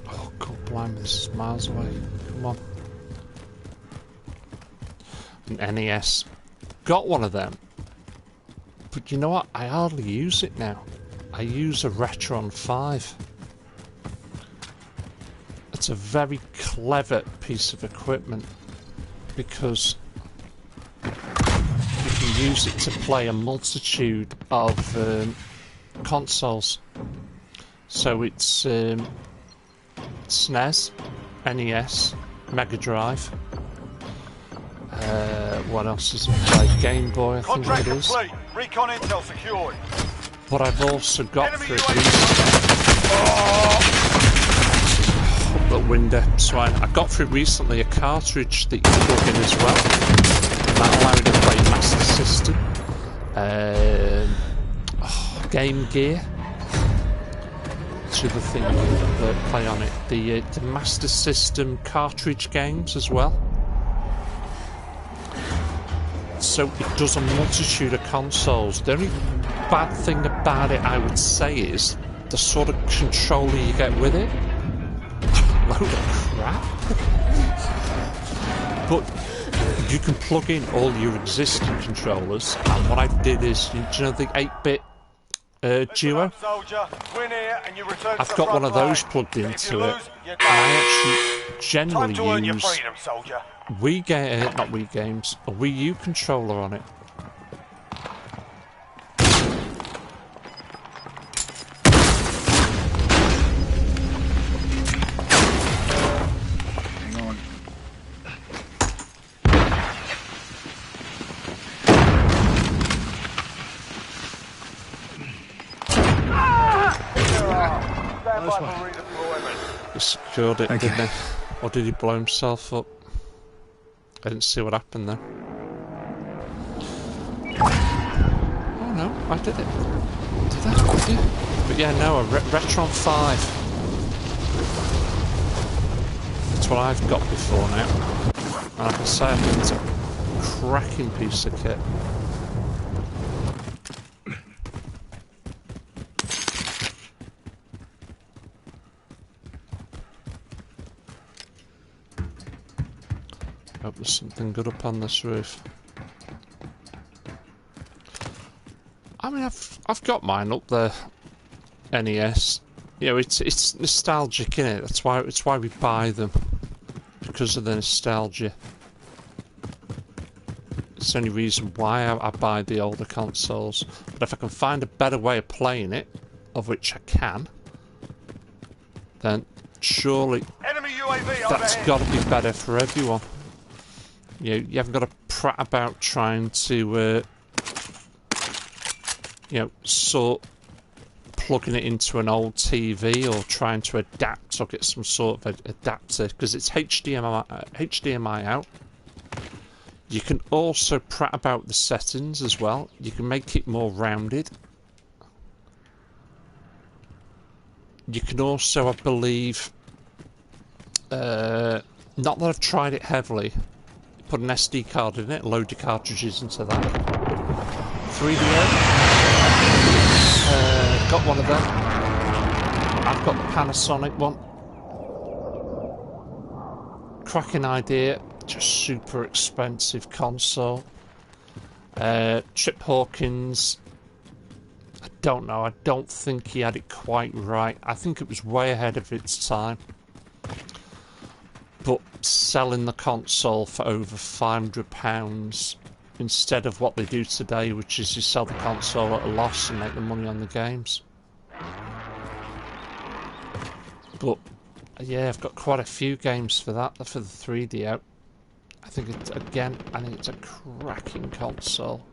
Oh god blimey, this is miles away. Come on. An NES. Got one of them. But you know what? I hardly use it now. I use a Retron 5. It's a very clever piece of equipment because you can use it to play a multitude of consoles. So it's SNES, NES, Mega Drive. What else is it played? Game Boy, I think Contract it is. complete. Recon intel secured. But I've also got Enemy for it UAV. recently. Little window, swine. I got for it recently a cartridge that you can plug in as well. That allowed you to play Master System, Game Gear. Two other things that play on it. The Master System cartridge games as well. So it does a multitude of consoles. The only bad thing about it, I would say, is the sort of controller you get with it. Load of crap. But you can plug in all your existing controllers, and what I did is, do you know the 8-bit Duo? Soldier, win here and you return to I've the got front one of those line. plugged If into you it, lose, you're and I done. actually Time generally to earn your use freedom, soldier. not Wii games, a Wii U controller on it. Hang on. Stand by for redeployment. He secured it, Thank you. didn't he? Or did he blow himself up? I didn't see what happened there. Oh no, I did it. Did I? Yeah. But yeah, no, a Retron 5. That's what I've got before now. And I can say I think it's a cracking piece of kit. Hope there's something good up on this roof. I mean, I've got mine up there. NES. You know, it's nostalgic, innit? That's why we buy them, because of the nostalgia. It's the only reason why I buy the older consoles. But if I can find a better way of playing it, of which I can, then surely Enemy UAV that's overhead. got to be better for everyone. You haven't got to prat about trying to, sort plugging it into an old TV or trying to adapt or get some sort of adapter, because it's HDMI out. You can also prat about the settings as well. You can make it more rounded. You can also, I believe, not that I've tried it heavily, put an SD card in it, load your cartridges into that. 3DO. Got one of them. I've got the Panasonic one. Cracking idea, just super expensive console. Trip Hawkins, I don't know, I don't think he had it quite right. I think it was way ahead of its time. But selling the console for over £500 instead of what they do today, which is you sell the console at a loss and make the money on the games. But yeah, I've got quite a few games for that, for the 3D out. I think it's a cracking console.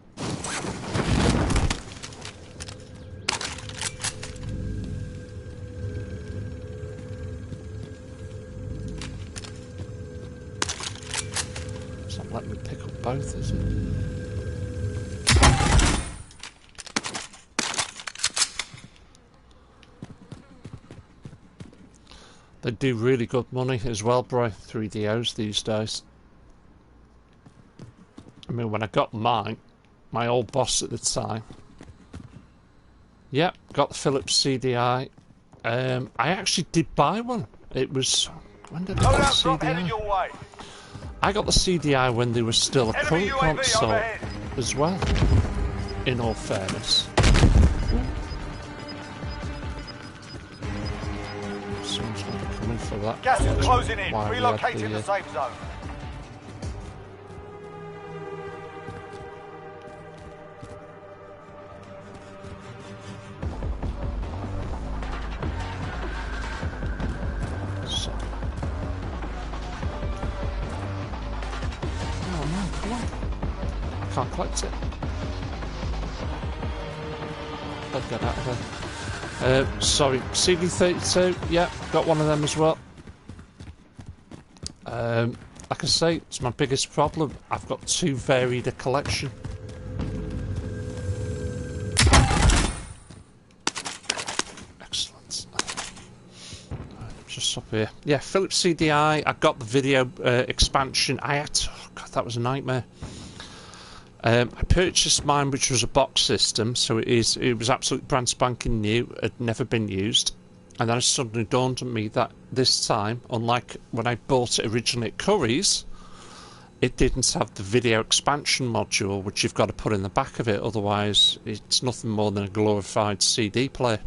It's not letting me pick up both, is it? They do really good money as well, bro, 3DOs these days. I mean, when I got mine, my old boss at the time, yep, got the Philips CDI. I actually did buy one. It was, when did I get the Loadout drop headed CDI? your way. I got the CDI when they were still a Enemy current UAV console overhead. as well, in all fairness. Someone's going to be coming for that. Gas is closing in. Why we had Relocating the safe zone. Oh no, come on. I can't collect it. I'll get out of there. Sorry, CD32, yeah, got one of them as well. Like I say, it's my biggest problem. I've got too varied a collection. Excellent. Just up here. Yeah, Philips CDI, I got the video expansion. I had to, oh God, that was a nightmare. I purchased mine, which was a box system, so it was absolutely brand spanking new, had never been used. And then it suddenly dawned on me that this time, unlike when I bought it originally at Curry's, it didn't have the video expansion module, which you've got to put in the back of it, otherwise it's nothing more than a glorified CD player.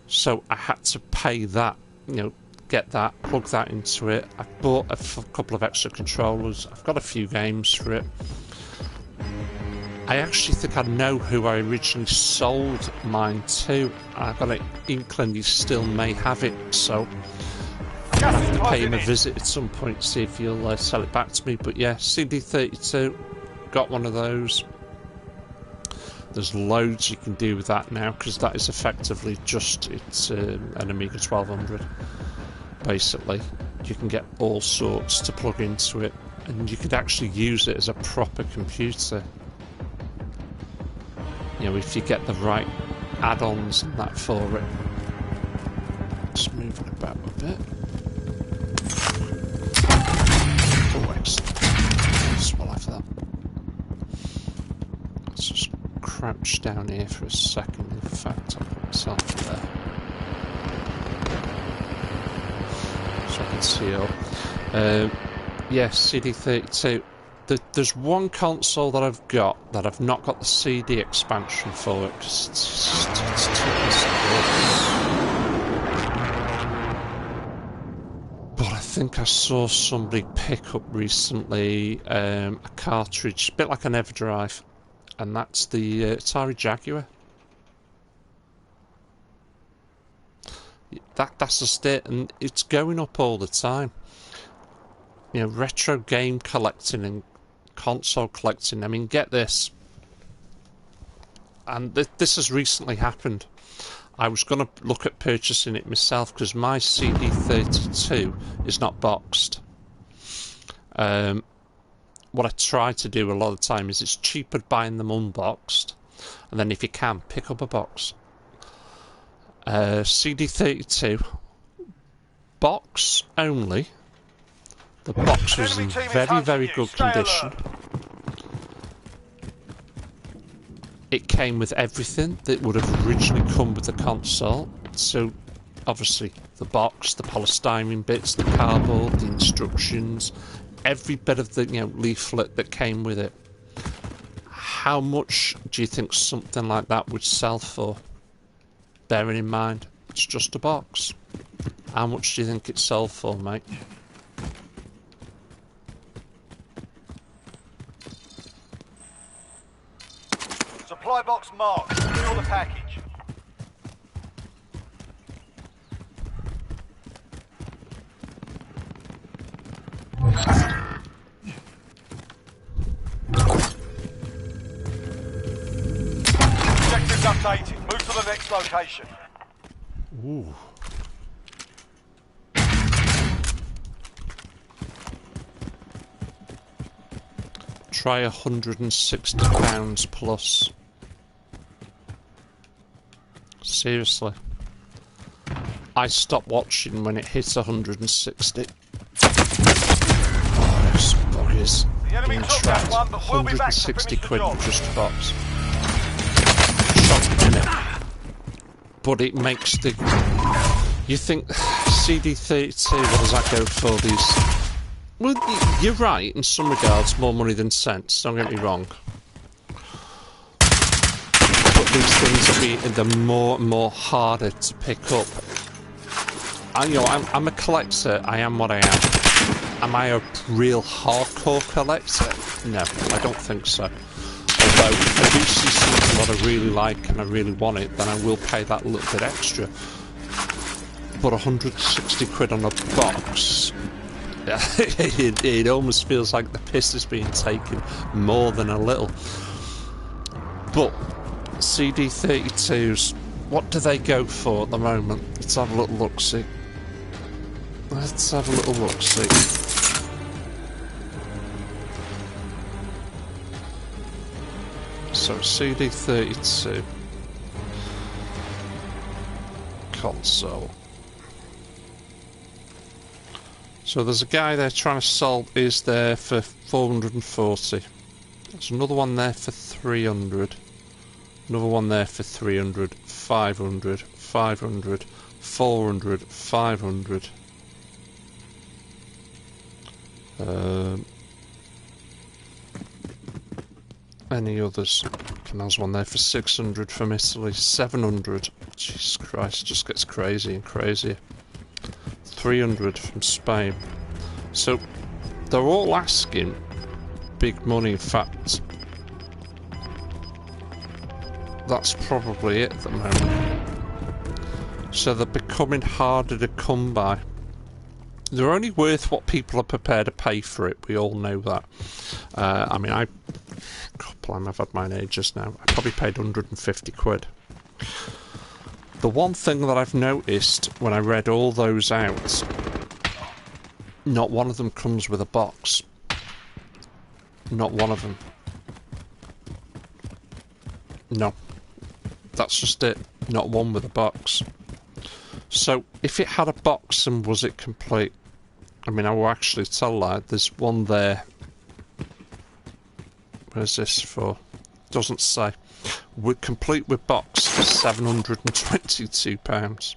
So I had to pay that, get that, plug that into it. I bought a couple of extra controllers, I've got a few games for it. I actually think I know who I originally sold mine to. I've got an inkling he still may have it, so I'll have to pay him a visit at some point to see if he'll sell it back to me. But yeah, CD32, got one of those. There's loads you can do with that now, because that is effectively just, it's an Amiga 1200. Basically, you can get all sorts to plug into it. and you could actually use it as a proper computer. You know, if you get the right add-ons and that for it. Just moving about a bit. Oh, excellent. Swallow that. Let's just crouch down here for a second. In fact, I'll put myself there. So I can see all. Yes, CD32. There's one console that I've got that I've not got the CD expansion for it because it's but I think I saw somebody pick up recently a cartridge, a bit like an EverDrive, and that's the Atari Jaguar. That's the state, and it's going up all the time. You know, retro game collecting and console collecting. I mean, get this. And this has recently happened. I was going to look at purchasing it myself because my CD32 is not boxed. What I try to do a lot of the time is it's cheaper buying them unboxed. And then if you can, pick up a box. CD32, box only. The box was in very, very good condition. It came with everything that would have originally come with the console. So, obviously, the box, the polystyrene bits, the cardboard, the instructions, every bit of the leaflet that came with it. How much do you think something like that would sell for? Bearing in mind, it's just a box. How much do you think it sold for, mate? Supply box marked. Secure the package. Objectives updated. Move to the next location. Ooh. Try £160 plus. Seriously. I stopped watching when it hit 160. Oh, those buggers. The enemy took that one, but we'll be back to 160 finish the quid job. just a box. Shocking, innit? But it makes the... You think CD32, what does that go for? These... Well, you're right, in some regards, more money than sense, don't get me wrong. But these things are more and more harder to pick up. I'm a collector, I am what I am. Am I a real hardcore collector? No, I don't think so. Although, if I do see something that I really like and I really want it, then I will pay that little bit extra. But 160 quid on a box... it almost feels like the piss is being taken more than a little. But CD32s, what do they go for at the moment? Let's have a little look-see. Let's have a little look-see. So CD32 console. So there's a guy there trying to sell his there for 440. There's another one there for 300. Another one there for 300, 500, 500, 400, 500. Any others? And there's one there for 600 from Italy, 700. Jesus Christ, it just gets crazy and crazier. 300 from Spain. So they're all asking big money. In fact, that's probably it at the moment. So they're becoming harder to come by. They're only worth what people are prepared to pay for it. We all know that. I mean, I've had mine ages now. I probably paid 150 quid. The one thing that I've noticed when I read all those out, not one of them comes with a box. Not one of them. No. That's just it. Not one with a box. So, if it had a box and was it complete? I mean, I will actually tell that. There's one there. Where's this for? Doesn't say. We're complete with box for £722.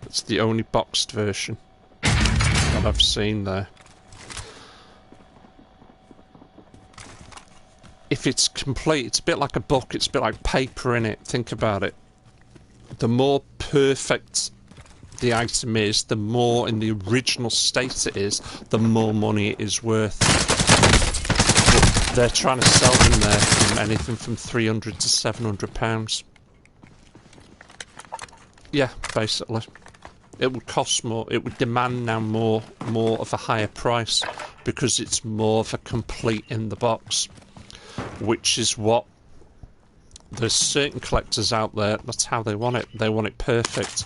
That's the only boxed version that I've seen there. If it's complete, it's a bit like a book, it's a bit like paper in it. Think about it. The more perfect the item is, the more in the original state it is, the more money it is worth. But they're trying to sell them there from anything from £300 to £700. Yeah, basically. It would cost more, it would demand now more of a higher price because it's more of a complete in the box. Which is what there's certain collectors out there, that's how they want it. They want it perfect.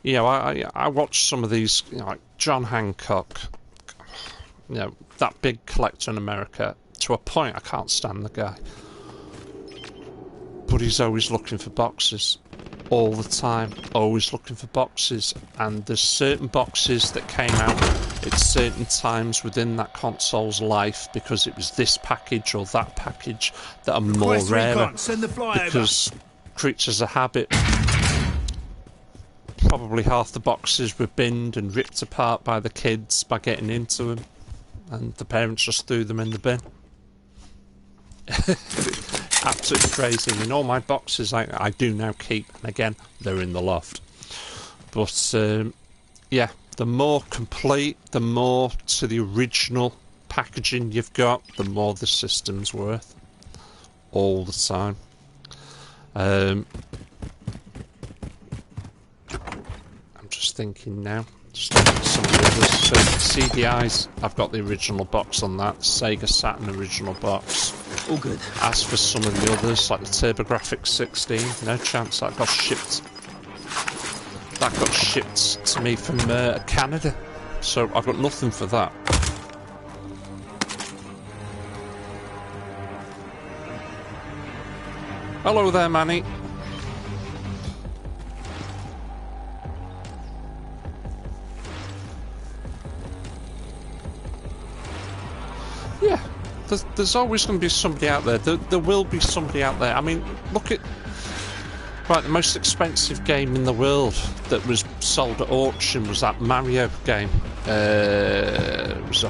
You know, I watch some of these, you know, like John Hancock, you know, that big collector in America. To a point, I can't stand the guy. But he's always looking for boxes. All the time. Always looking for boxes. And there's certain boxes that came out at certain times within that console's life because it was this package or that package that are more rarer. Because creatures of habit. Probably half the boxes were binned and ripped apart by the kids by getting into them. And the parents just threw them in the bin. Absolutely crazy. I mean, all my boxes I do now keep, and again, they're in the loft. But, yeah, the more complete, the more to the original packaging you've got, the more the system's worth. All the time. I'm just thinking now. Just looking at some of the others. So, CDIs, I've got the original box on that. Sega Saturn original box. All good. As for some of the others, like the TurboGrafx 16, no chance. That got shipped. That got shipped to me from Canada, so I've got nothing for that. Hello there, Manny. Yeah. There's always going to be somebody out there. There will be somebody out there. I mean, look at... Right, the most expensive game in the world that was sold at auction was that Mario game. Was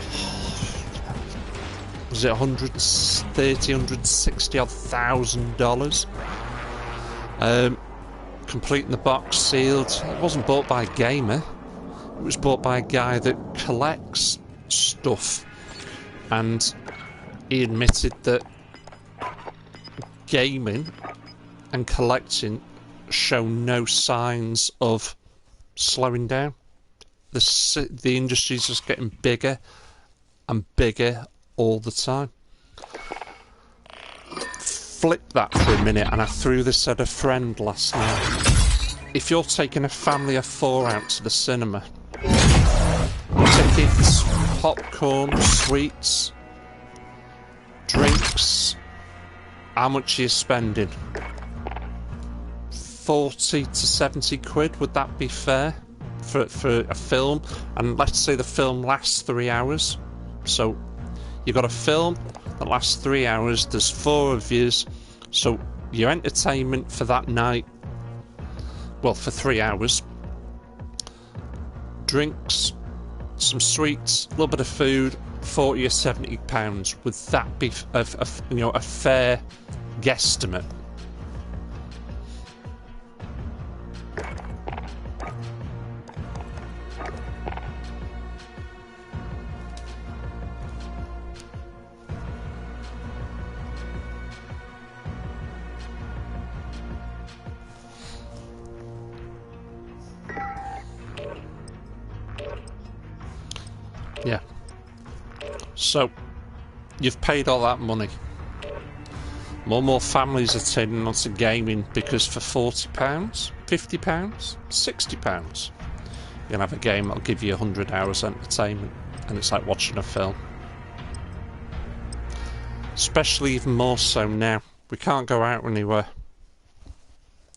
it $160,000? Complete in the box, sealed. It wasn't bought by a gamer. It was bought by a guy that collects stuff. And he admitted that gaming and collecting show no signs of slowing down. The industry's just getting bigger and bigger all the time. Flip that for a minute, and I threw this at a friend last night. If you're taking a family of 4 out to the cinema, tickets, popcorn, sweets, drinks, how much are you spending? 40 to 70 quid, would that be fair for a film? And let's say the film lasts 3 hours. So you've got a film that lasts 3 hours, there's 4 of yous, so your entertainment for that night, well, for 3 hours, drinks, some sweets, a little bit of food, 40 or 70 pounds. Would that be a fair guesstimate? Yeah. So, you've paid all that money. More and more families are turning onto gaming because for £40, £50, £60, you can have a game that'll give you 100 hours entertainment, and it's like watching a film. Especially even more so now. We can't go out anywhere.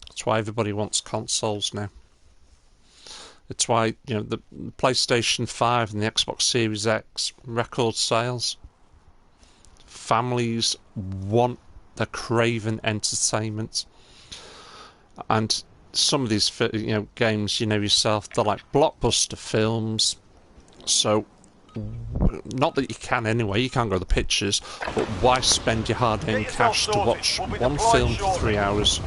That's why everybody wants consoles now. It's why, you know, the PlayStation 5 and the Xbox Series X record sales. Families want the craven entertainment. And some of these, you know, games, you know yourself, they're like blockbuster films. So, not that you can anyway, you can't go to the pictures, but why spend your hard-earned cash to watch one film for 3 hours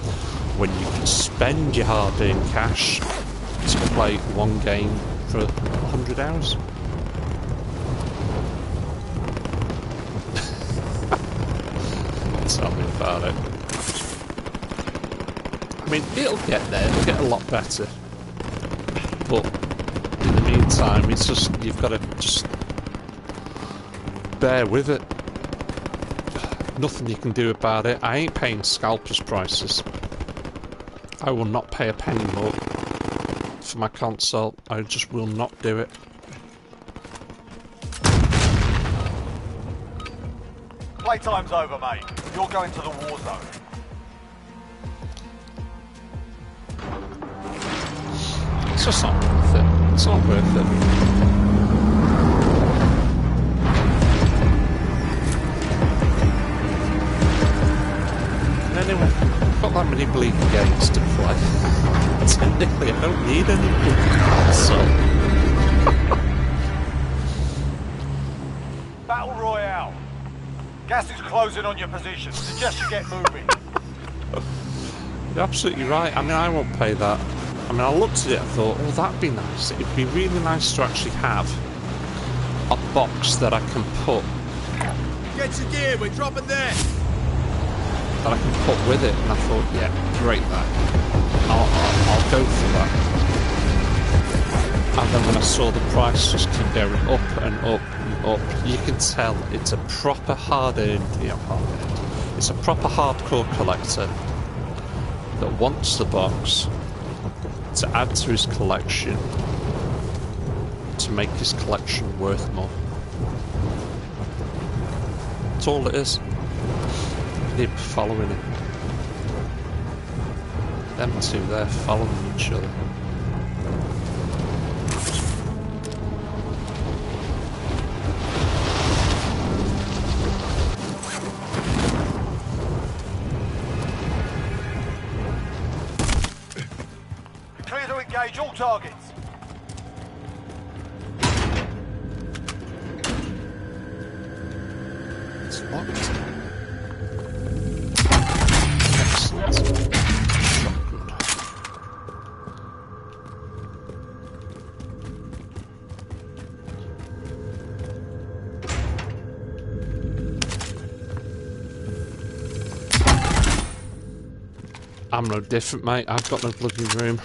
when you can spend your hard-earned cash to play one game for 100 hours? Tell me about it. I mean, it'll get there, it'll get a lot better. But in the meantime, it's just, you've got to just bear with it. Nothing you can do about it. I ain't paying scalpers prices. I will not pay a penny more for my console. I just will not do it. Playtime's over, mate. You're going to the war zone. It's just not worth it. It's not worth it. And anyway, I've got that many bleeding games to play. Technically, I don't need any bleeding console. Battle Royale. Gas is closing on your position. Suggest you get moving. You're absolutely right. I mean, I won't pay that. I mean, I looked at it and thought, oh, that'd be nice. It'd be really nice to actually have a box that I can put... Get your gear, we're dropping there. that I can put with it. And I thought, yeah, great that. I'll go for that. And then when I saw the price just keep going up and up and up, you can tell it's a proper hard-earned, it's a proper hardcore collector that wants the box to add to his collection to make his collection worth more. That's all it is. Keep following it. Them two there following each other. Clear to engage all targets. It's locked. Excellent. Shotgun. I'm no different, mate. I've got no bloody room.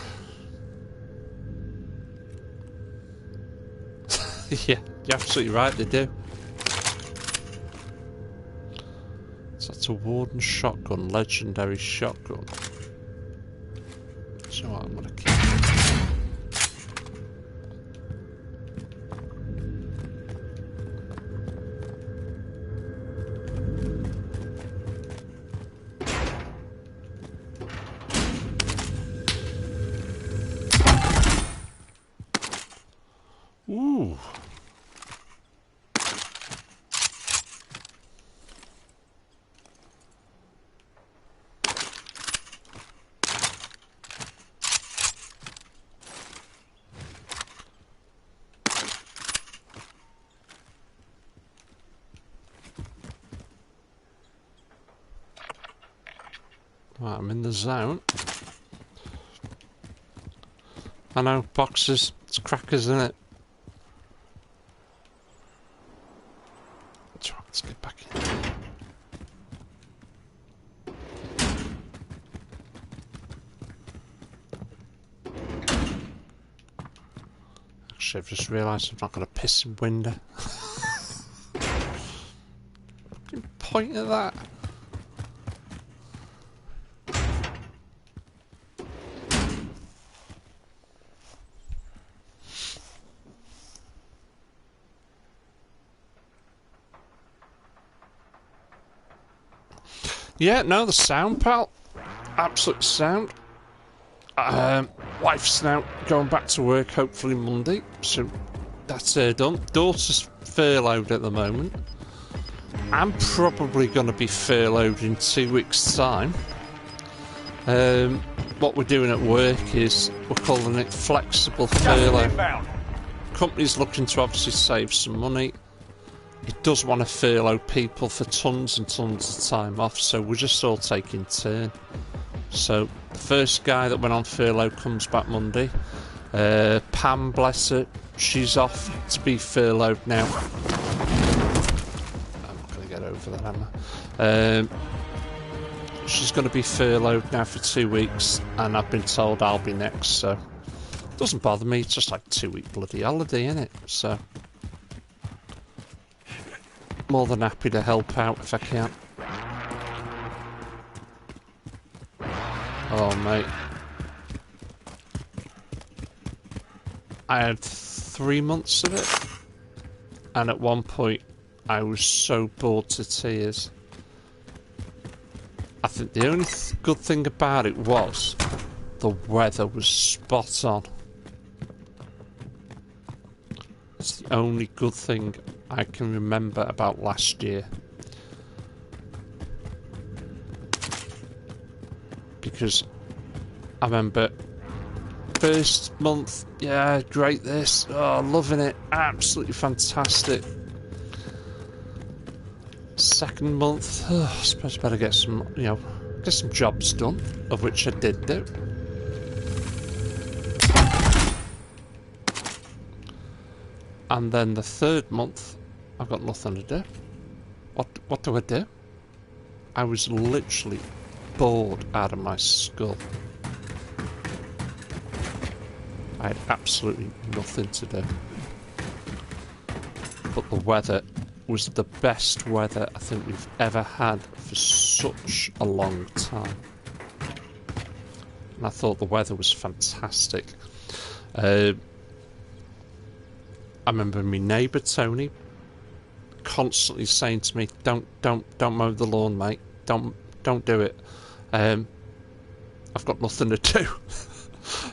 Yeah, you're absolutely right, they do. So that's a Warden shotgun, legendary shotgun. So I'm gonna keep it. Ooh. Right, I'm in the zone. I know, boxes, it's crackers, isn't it? Let's get back in. Actually, I've just realised I've not got a pissing window. Point at that. Yeah, no, the sound, pal. Absolute sound. Wife's now going back to work, hopefully Monday. So that's done. Daughter's furloughed at the moment. I'm probably going to be furloughed in 2 weeks' time. What we're doing at work is we're calling it flexible furlough. Company's looking to obviously save some money. It does want to furlough people for tons and tons of time off, so we're just all taking turn. So the first guy that went on furlough comes back Monday. Pam, bless her, she's off to be furloughed now. I'm not going to get over that, am I? She's going to be furloughed now for 2 weeks, and I've been told I'll be next, so it doesn't bother me. It's just like 2 week bloody holiday, innit? So more than happy to help out if I can. Oh, mate. I had 3 months of it, and at one point I was so bored to tears. I think the only good thing about it was the weather was spot on. It's the only good thing I can remember about last year. Because I remember first month, yeah, great this, oh, loving it, absolutely fantastic. Second month, oh, I suppose I better get some, get some jobs done, of which I did do. And then the third month, I've got nothing to do. What do I do? I was literally bored out of my skull. I had absolutely nothing to do. But the weather was the best weather I think we've ever had for such a long time. And I thought the weather was fantastic. I remember my neighbour Tony constantly saying to me, "Don't mow the lawn, mate. Don't do it. I've got nothing to do."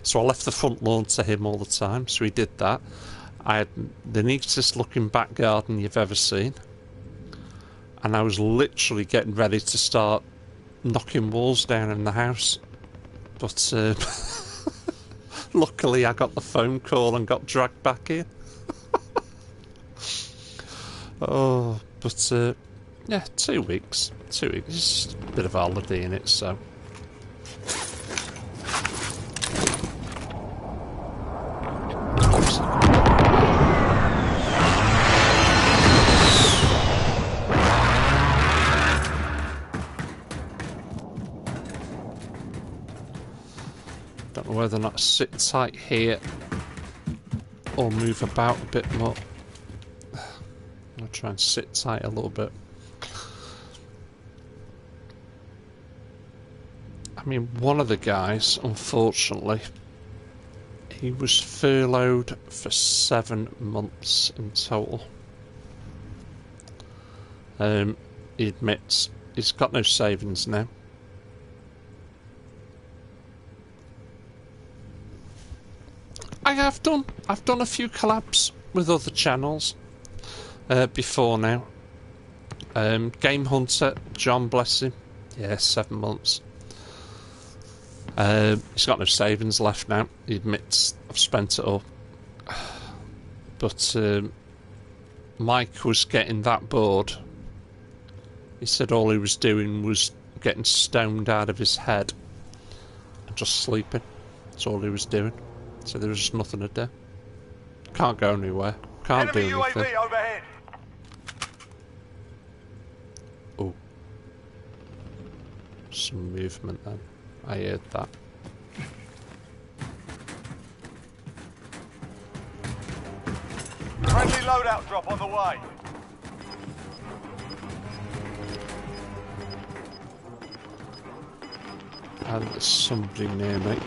So I left the front lawn to him all the time. So he did that. I had the neatest looking back garden you've ever seen, and I was literally getting ready to start knocking walls down in the house, but luckily I got the phone call and got dragged back in. Oh, but yeah, 2 weeks. It's just a bit of a holiday in it, so. Don't know whether or not to sit tight here or move about a bit more. I'm going to try and sit tight a little bit. I mean, one of the guys, unfortunately, he was furloughed for 7 months in total. He admits he's got no savings now. I've done a few collabs with other channels before now. Game Hunter, John, bless him. Yeah, 7 months. He's got no savings left now. He admits I've spent it all. But Mike was getting that bored. He said all he was doing was getting stoned out of his head and just sleeping. That's all he was doing. So there was just nothing to do. Can't go anywhere. Can't do anything. UAV overhead. Oh. Some movement then. I heard that. Friendly loadout drop on the way. And there's somebody near me.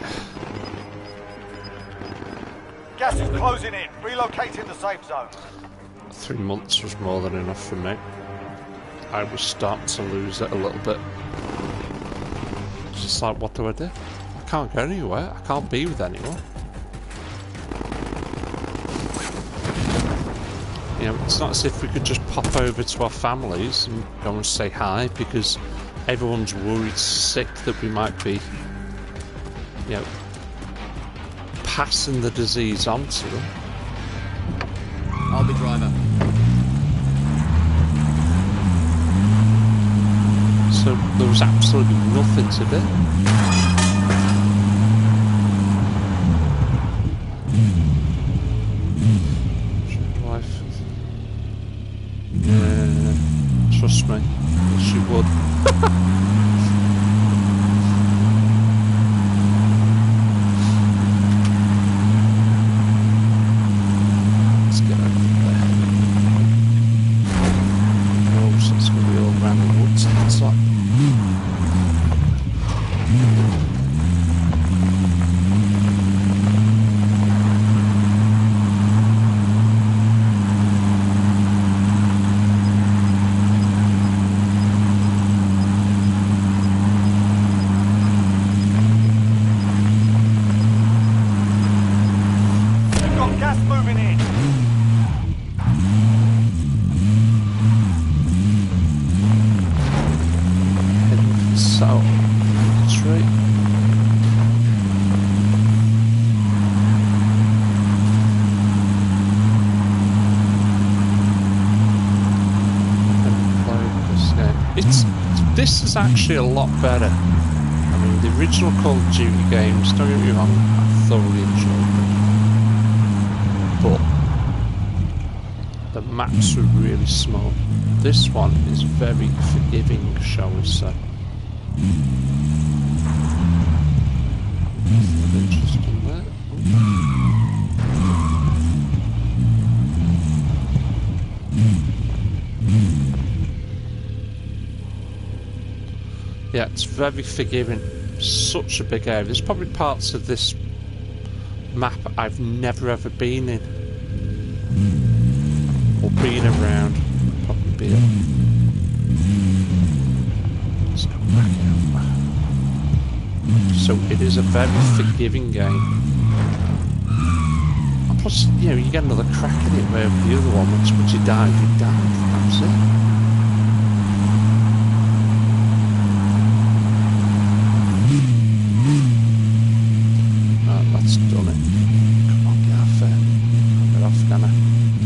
Gas is closing in. Relocating the safe zone. 3 months was more than enough for me. I was starting to lose it a little bit. It's just like, what do? I can't go anywhere. I can't be with anyone. You know, it's not as if we could just pop over to our families and go and say hi, because everyone's worried sick that we might be, you know, passing the disease on to them. I'll be driver. So there was absolutely nothing to do. Trust me, she would. Let's get over there. Oh, so it's going to be all around the woods. It's like... This is actually a lot better. I mean, the original Call of Duty games, don't get me wrong, I thoroughly enjoyed them. But the maps were really small. This one is very forgiving, shall we say. Interesting there. Yeah, it's very forgiving. Such a big area. There's probably parts of this map I've never ever been in. Or been around. Probably been. Let's go back over. So it is a very forgiving game. And plus, you know, you get another crack at it where the other one, once you die, you die. That's it. That's done it. Come on, get off there. Get off, Nana.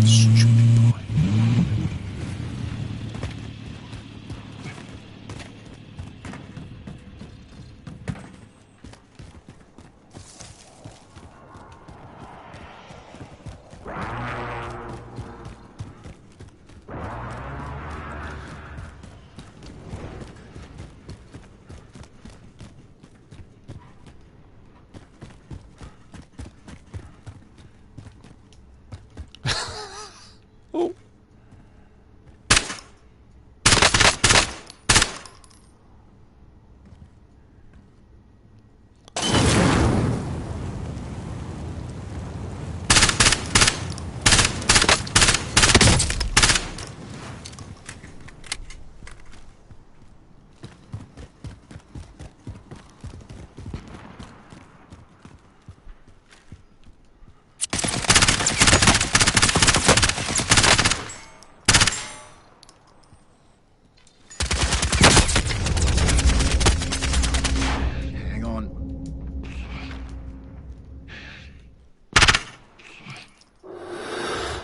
Stupid boy.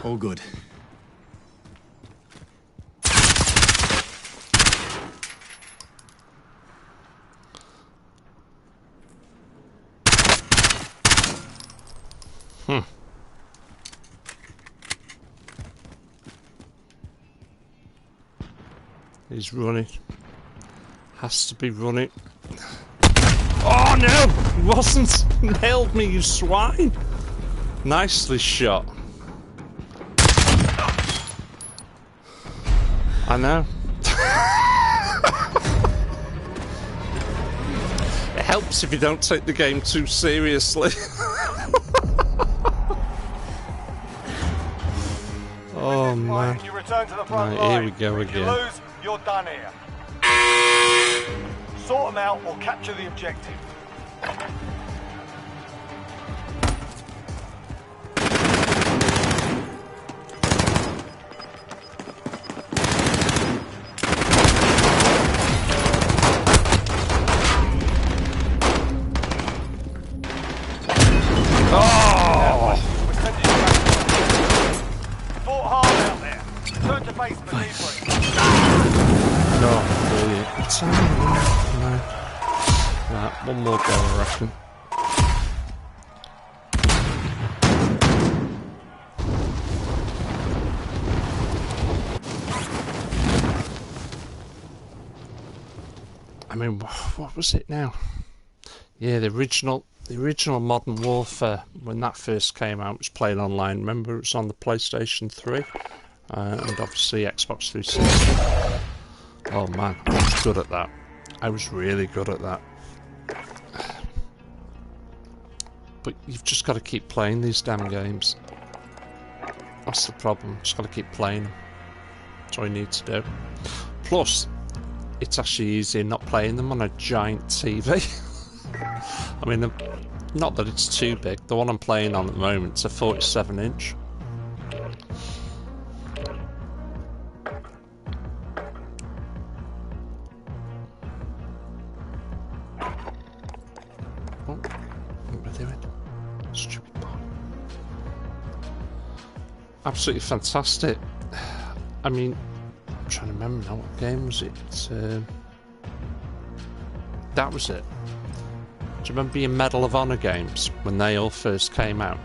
All good. He's running. Has to be running. Oh no! He wasn't! Nailed me, you swine! Nicely shot. I know. It helps if you don't take the game too seriously. Oh man. You return to the front Right, line. here we go If again. you lose, You're done here. Sort them out or capture the objective. One more go, I reckon. I mean, what was it now? Yeah, the original Modern Warfare, when that first came out, was played online. Remember, it was on the PlayStation 3 and obviously Xbox 360. Oh man, I was good at that. I was really good at that. But you've just got to keep playing these damn games. That's the problem. Just got to keep playing them. That's all you need to do. Plus, it's actually easier not playing them on a giant TV. I mean, not that it's too big. The one I'm playing on at the moment is a 47-inch. Absolutely fantastic. I mean, I'm trying to remember now, what game was it? That was it. Do you remember the Medal of Honor games when they all first came out?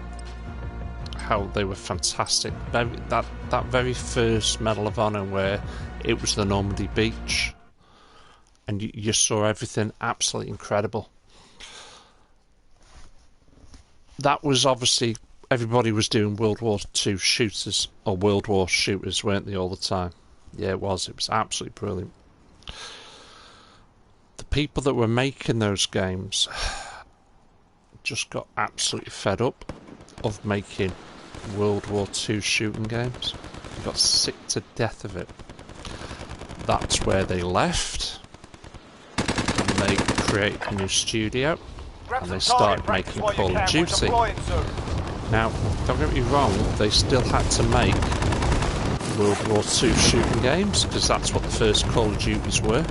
How they were fantastic. That very first Medal of Honor where it was the Normandy beach and you saw everything absolutely incredible. That was obviously, everybody was doing World War II shooters, or World War shooters, weren't they, all the time? Yeah, it was absolutely brilliant. The people that were making those games just got absolutely fed up of making World War II shooting games. They got sick to death of it. That's where they left, and they created a new studio, and they started making Call of Duty. Now, don't get me wrong, they still had to make World War II shooting games, because that's what the first Call of Duties were.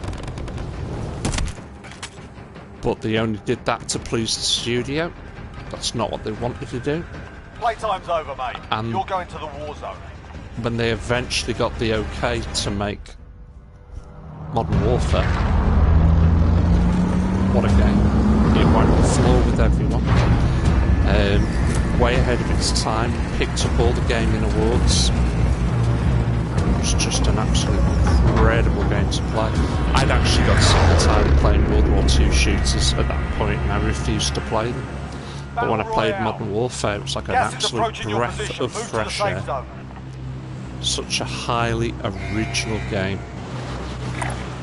But they only did that to please the studio. That's not what they wanted to do. Playtime's over, mate. And you're going to the war zone. When they eventually got the okay to make Modern Warfare, what a game. It wiped the floor with everyone. Way ahead of its time, picked up all the gaming awards. It was just an absolutely incredible game to play. I'd actually got sick and tired of playing World War II shooters at that point, and I refused to play them. But when I played Modern Warfare, it was like an absolute breath of fresh air. Such a highly original game.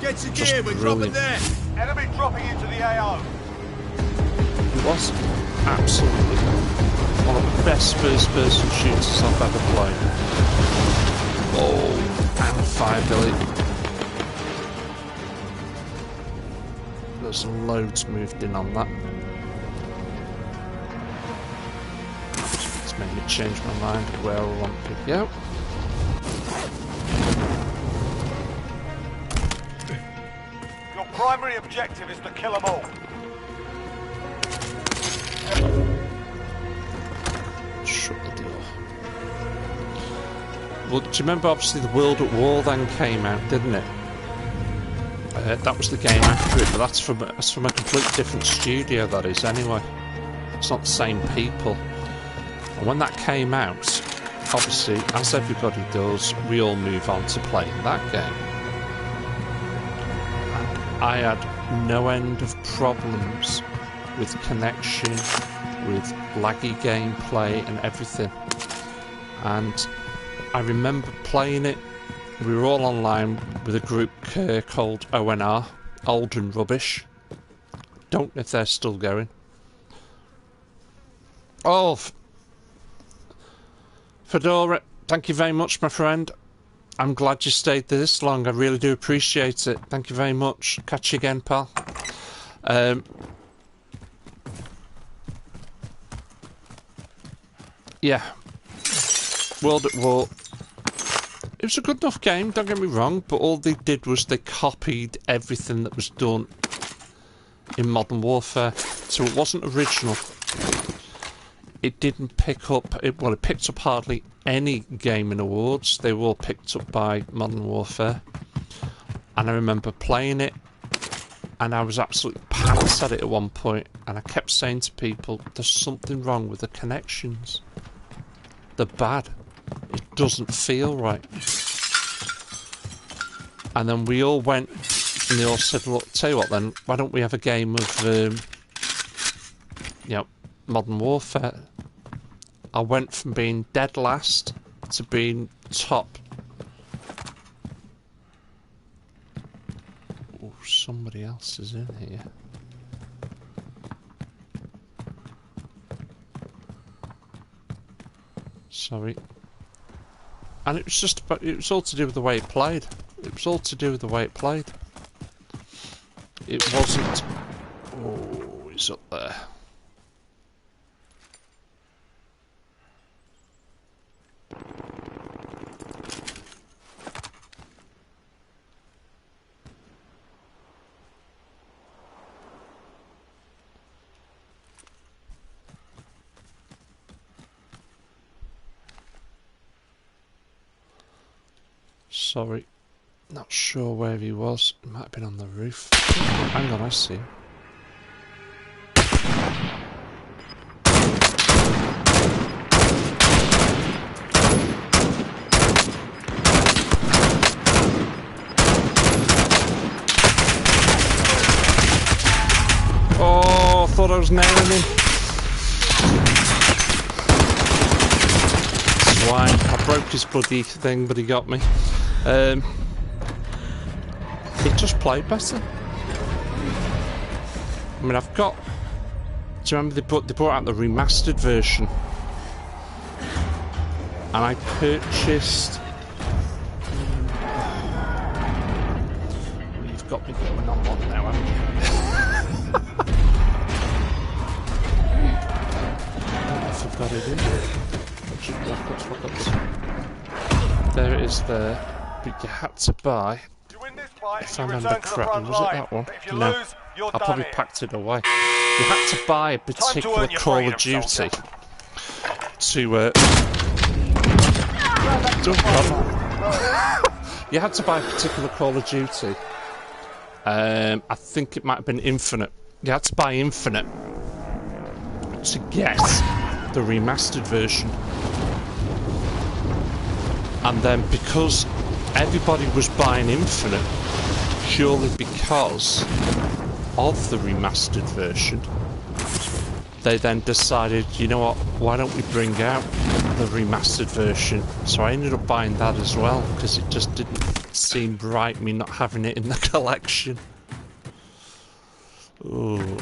Get your gear, we're dropping there. Enemy dropping into the AO. It was absolutely one of the best first-person shooters I've ever played. Oh, and fire Billy. There's loads moved in on that. It's made me change my mind of where I want to go. Your primary objective is to kill them all. Shut the door. Well, do you remember obviously the World at War then came out, didn't it? That was the game after it, but that's from a completely different studio, that is, anyway. It's not the same people. And when that came out, obviously, as everybody does, we all move on to playing that game. And I had no end of problems with connection, with laggy gameplay and everything. And I remember playing it. We were all online with a group called ONR, Old and Rubbish. Don't know if they're still going. Oh, Fedora, thank you very much, my friend. I'm glad you stayed there this long. I really do appreciate it. Thank you very much. Catch you again, pal. Yeah. World at War. It was a good enough game, don't get me wrong, but all they did was they copied everything that was done in Modern Warfare. So it wasn't original. It didn't pick up... it picked up hardly any gaming awards. They were all picked up by Modern Warfare. And I remember playing it, and I was absolutely pants at it at one point, and I kept saying to people, there's something wrong with the connections. They're bad. It doesn't feel right. And then we all went, and they all said, look, tell you what then, why don't we have a game of, Modern Warfare? I went from being dead last to being top. Oh, somebody else is in here. Sorry. And it was just about, it was all to do with the way it played. It was all to do with the way it played. It wasn't... oh, he's up there. Sorry, not sure where he was. He might have been on the roof. Hang on, I see him. Oh, I thought I was nailing him. Swine. I broke his bloody thing, but he got me. It just played better. I mean, I've got... do you remember they brought out the remastered version? And I purchased... well, you've got me going on one now, haven't you? I forgot it in there. There it is there. But you had to buy... if I remember correctly, was it that one? No, I probably packed it away. You had to buy a particular Call of Duty to... you had to buy a particular Call of Duty. I think it might have been Infinite. You had to buy Infinite to get the remastered version. And then because everybody was buying Infinite, surely because of the remastered version, they then decided, you know what, why don't we bring out the remastered version? So I ended up buying that as well, because it just didn't seem right, me not having it in the collection. Oh, no.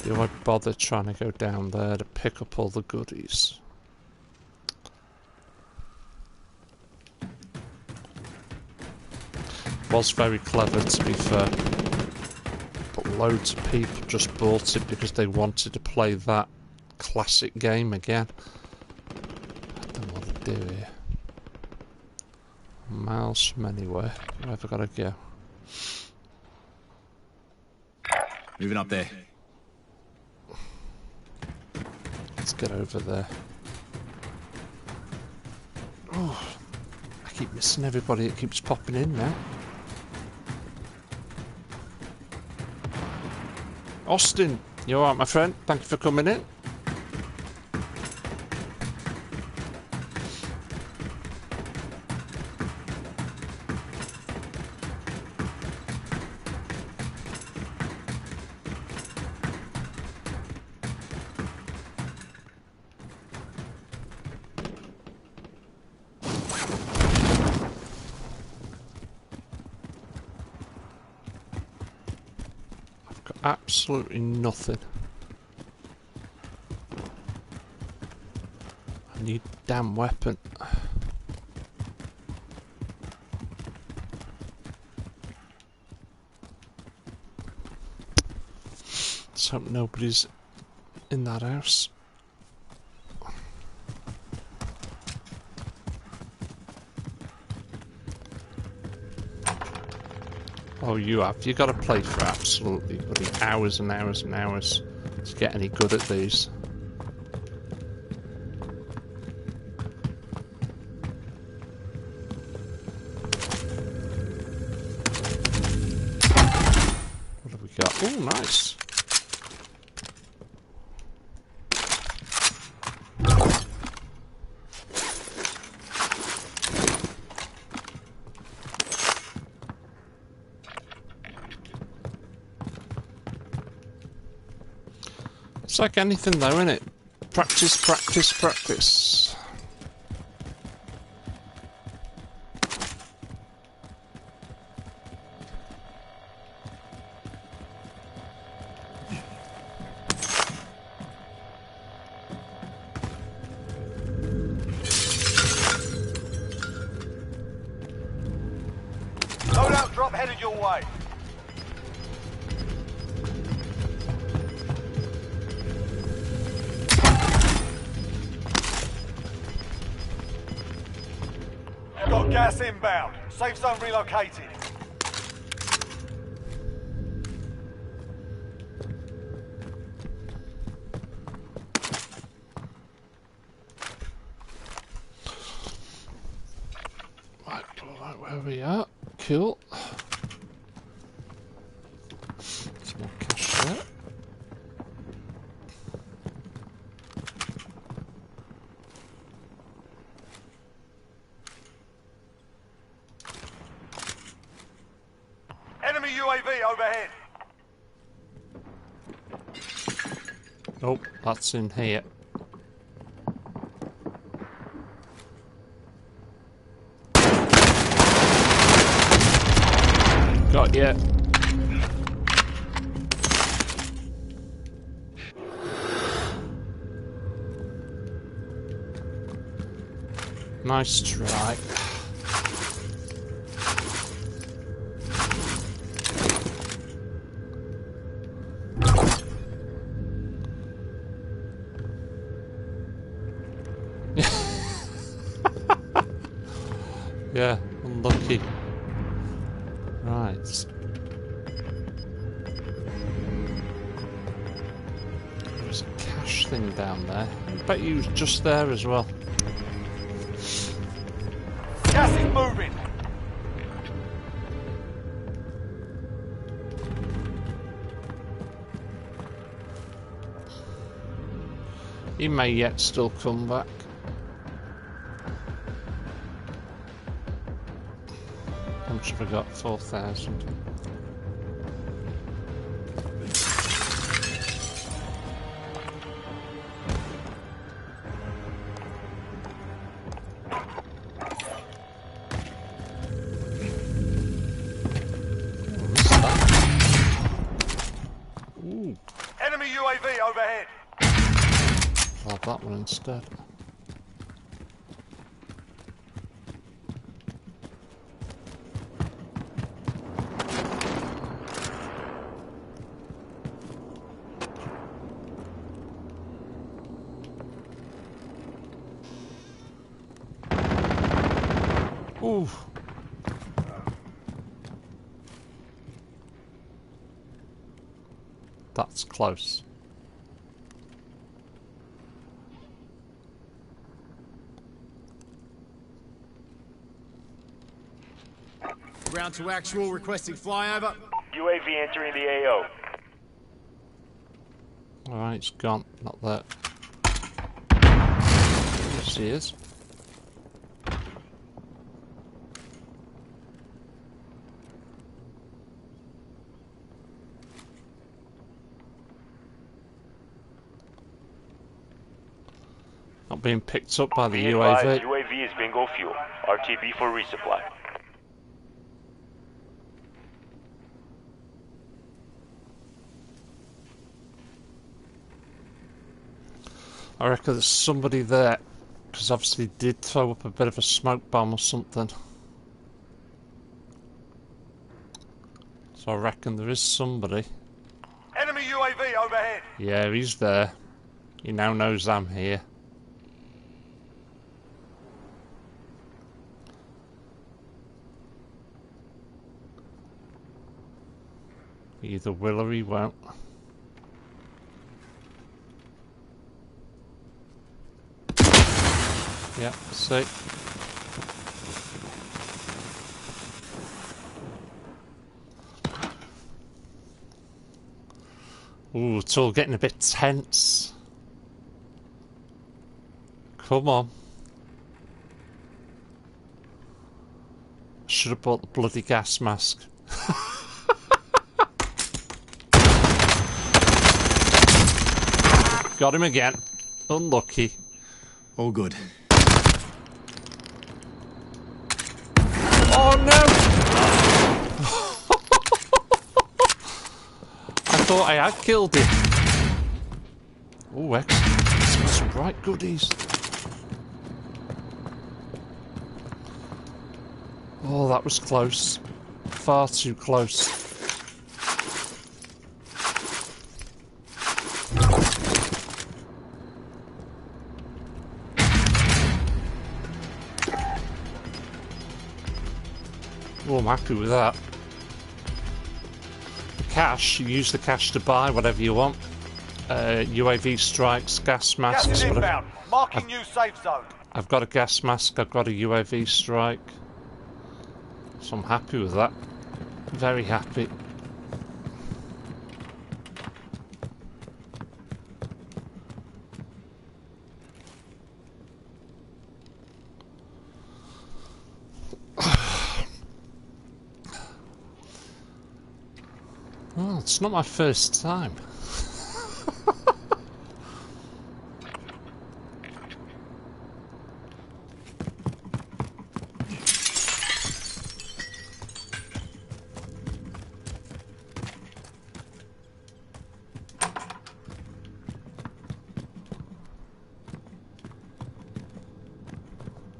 Do I bother trying to go down there to pick up all the goodies? Was very clever, to be fair. But loads of people just bought it because they wanted to play that classic game again. I don't know what to do here. Miles from anywhere. Where have I got to go? Moving up there. Let's get over there. Oh, I keep missing everybody. It keeps popping in now. Austin, you alright, my friend? Thank you for coming in. Absolutely nothing. New damn weapon. Let's hope nobody's in that house. Oh, you have. You've got to play for absolutely bloody hours and hours and hours to get any good at these. What have we got? Oh, nice. It's like anything though, isn't it? Practice, practice, practice. Loadout drop headed your way. Got gas inbound. Safe zone relocated. Right, where we are. Cool. Some more cash there. Enemy UAV overhead. Oh, that's in here. Got ya. Nice try. Yeah, unlucky. Right. There's a cash thing down there. I bet you was just there as well. Gas is moving. He may yet still come back. How much have I got? 4,000. Ooh, Enemy UAV overhead. I'll have that one instead. Ooh. That's close. Ground to actual, requesting flyover. UAV entering the AO. Alright, it's gone. Not there. Yes, he is. Not being picked up by the Be advised, UAV. UAV is bingo fuel. RTB for resupply. I reckon there's somebody there because obviously he did throw up a bit of a smoke bomb or something. So I reckon there is somebody. Enemy UAV overhead. Yeah, he's there. He now knows I'm here. He either will or he won't. Yeah, see. Ooh, it's all getting a bit tense. Come on. Should have bought the bloody gas mask. Got him again. Unlucky. All good. Oh no! I thought I had killed him. Oh, excellent. He's got some right goodies. Oh, that was close. Far too close. Oh, I'm happy with that. The cash, you use the cash to buy whatever you want. UAV strikes, gas masks, Gas is whatever. inbound. Marking new safe zone. I've got a gas mask, I've got a UAV strike. So I'm happy with that. Very happy. Well, it's not my first time.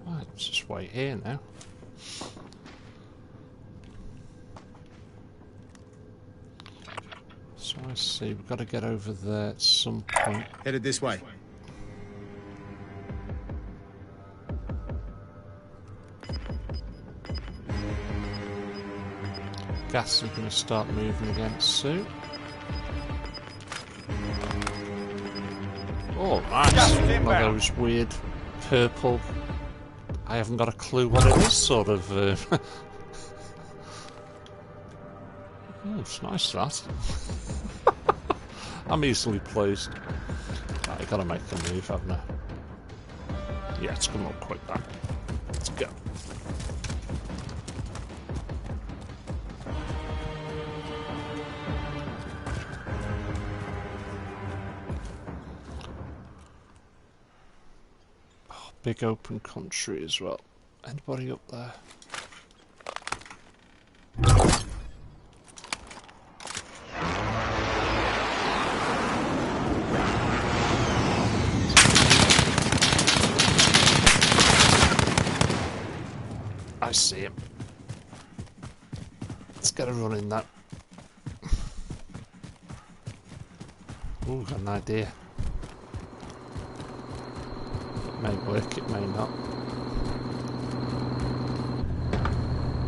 Right, let's just wait here now. So I see, we've got to get over there at some point. Headed this way. Gas is going to start moving again soon. Oh, nice. One of those weird purple. I haven't got a clue what it is, sort of. Oh, it's nice, that. I'm easily pleased. Right, I've got to make a move, haven't I? Yeah, it's coming up quick, that. Let's go. Oh, big open country as well. Anybody up there? I see him. Let's get a run in that. Ooh, got an idea. It may work, it may not.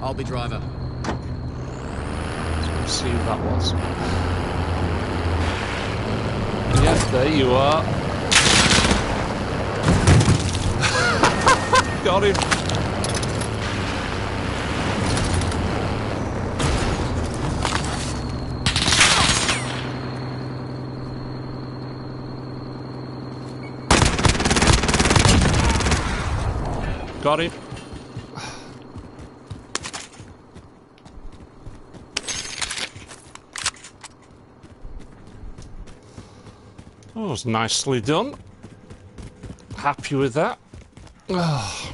I'll be driver. Let's see who that was. Yeah, there you are. Got him. Got him. Oh, it was nicely done. Happy with that. Oh.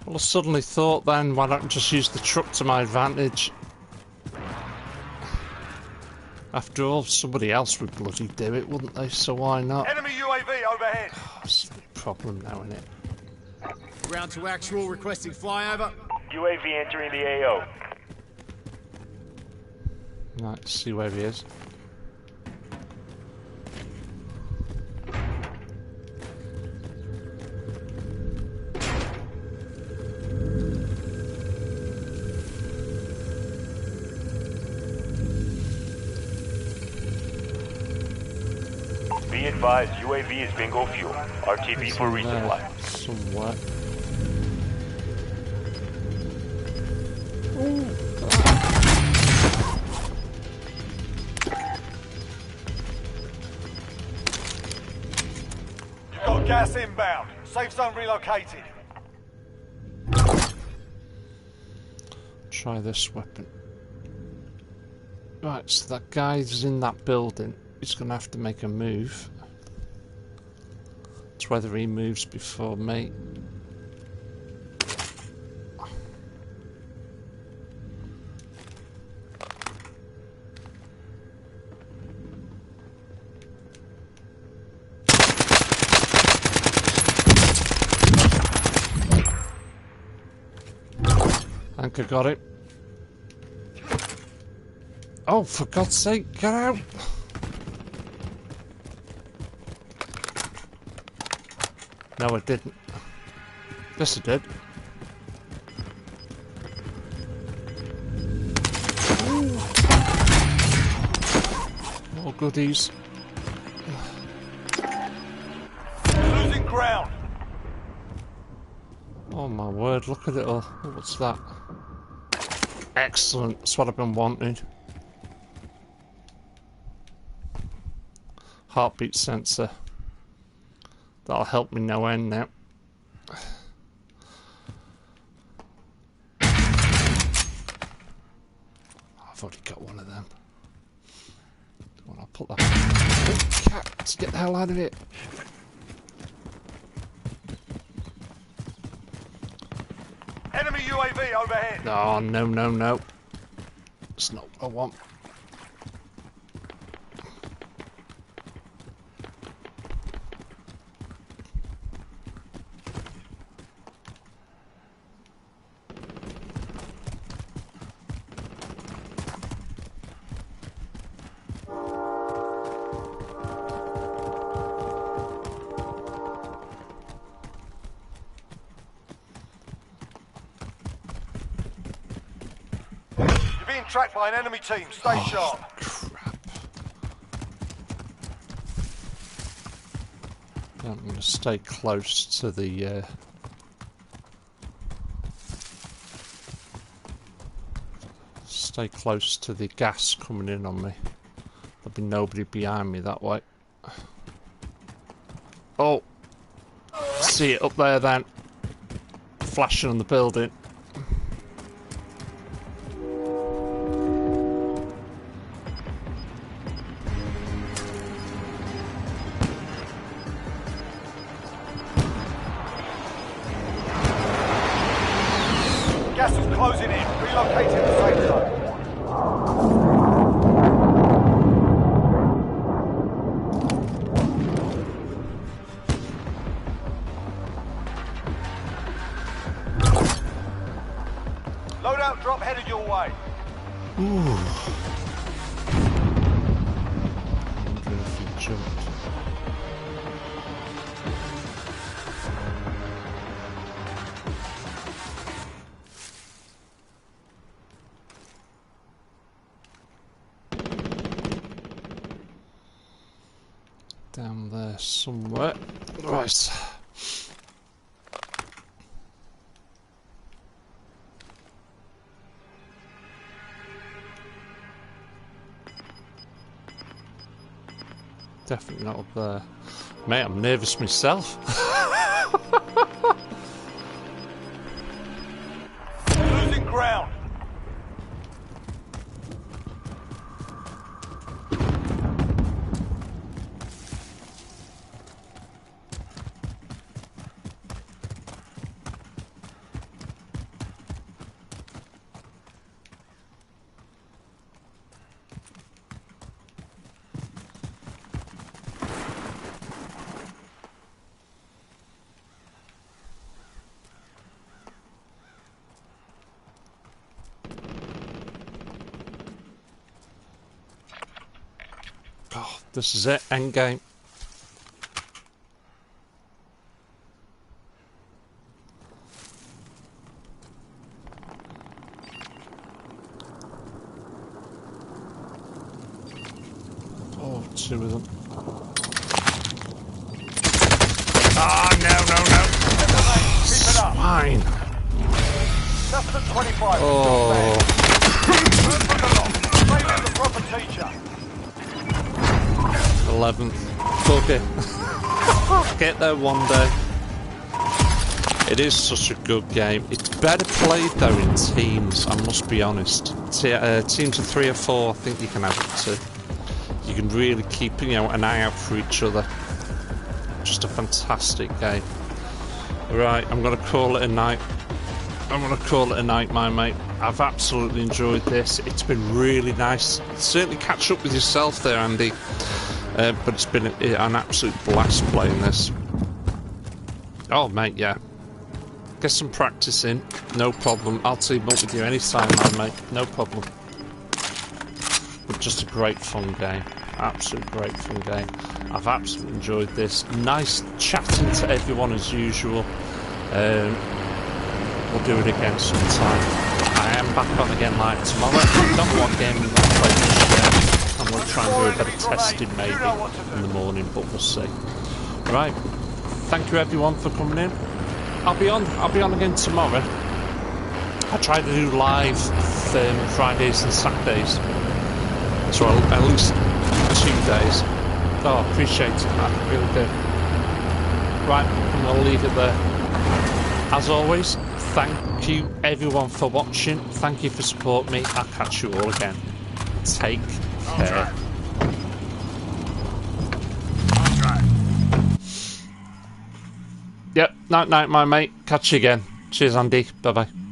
Well, I suddenly thought then, why don't I just use the truck to my advantage? After all, somebody else would bloody do it, wouldn't they? So why not? Enemy UAV overhead. Oh, it's a problem now, isn't it? Ground to actual, requesting flyover. UAV entering the AO. Right, let's see where he is. Be advised, UAV is bingo fuel. RTB for resupply. Somewhere. You've got gas inbound. Safe zone relocated. Try this weapon. Right, so that guy's in that building. He's going to have to make a move. It's whether he moves before me. I think I got it. Oh, for God's sake, get out! No, I didn't. Yes, I did. More goodies. Losing ground. Oh my word, look at it all. What's that? Excellent, that's what I've been wanting. Heartbeat sensor. That'll help me no end now. I've already got one of them. I'll put that. Oh, cats, get the hell out of it. Enemy UAV overhead. Oh, no, no, no. It's not what I want. Tracked by an enemy team. Stay sharp. Crap. I'm going to stay close to the gas coming in on me. There'll be nobody behind me that way. Oh, see it up there then, flashing on the building. Gas is closing in. Relocating the safe zone. Loadout drop headed your way. Ooh. I wonder if he jumped. Down there somewhere. Right. Definitely not up there. Mate, I'm nervous myself. Losing ground. This is it. End game. Oh, 2 of them. Ah, no. Keep it up. Fine. Just at 25. Oh. Learn from the lot. Failure the proper teacher. 11th. Fuck it. Get there one day. It is such a good game. It's better played though in teams, I must be honest. Teams of 3 or 4, I think you can have it too. You can really keep, you know, an eye out for each other. Just a fantastic game. Right, I'm gonna call it a night. My mate. I've absolutely enjoyed this. It's been really nice. Certainly catch up with yourself there, Andy. But it's been an absolute blast playing this. Oh, mate, yeah. Get some practice in. No problem. I'll team up with you anytime, my mate. No problem. But just a great fun game. Absolute great fun game. I've absolutely enjoyed this. Nice chatting to everyone as usual. We'll do it again sometime. I am back on again like tomorrow. I don't know what game we're going to play this year. I'm going to try and do a bit of testing maybe in the morning, but we'll see. Right. Thank you everyone for coming in. I'll be on again tomorrow. I try to do live Fridays and Saturdays. So at least 2 days. Oh, appreciate it, man. Really do. Right, I'm going to leave it there. As always, thank you everyone for watching. Thank you for supporting me. I'll catch you all again. Take care. Yep, night, my mate. Catch you again. Cheers, Andy. Bye-bye.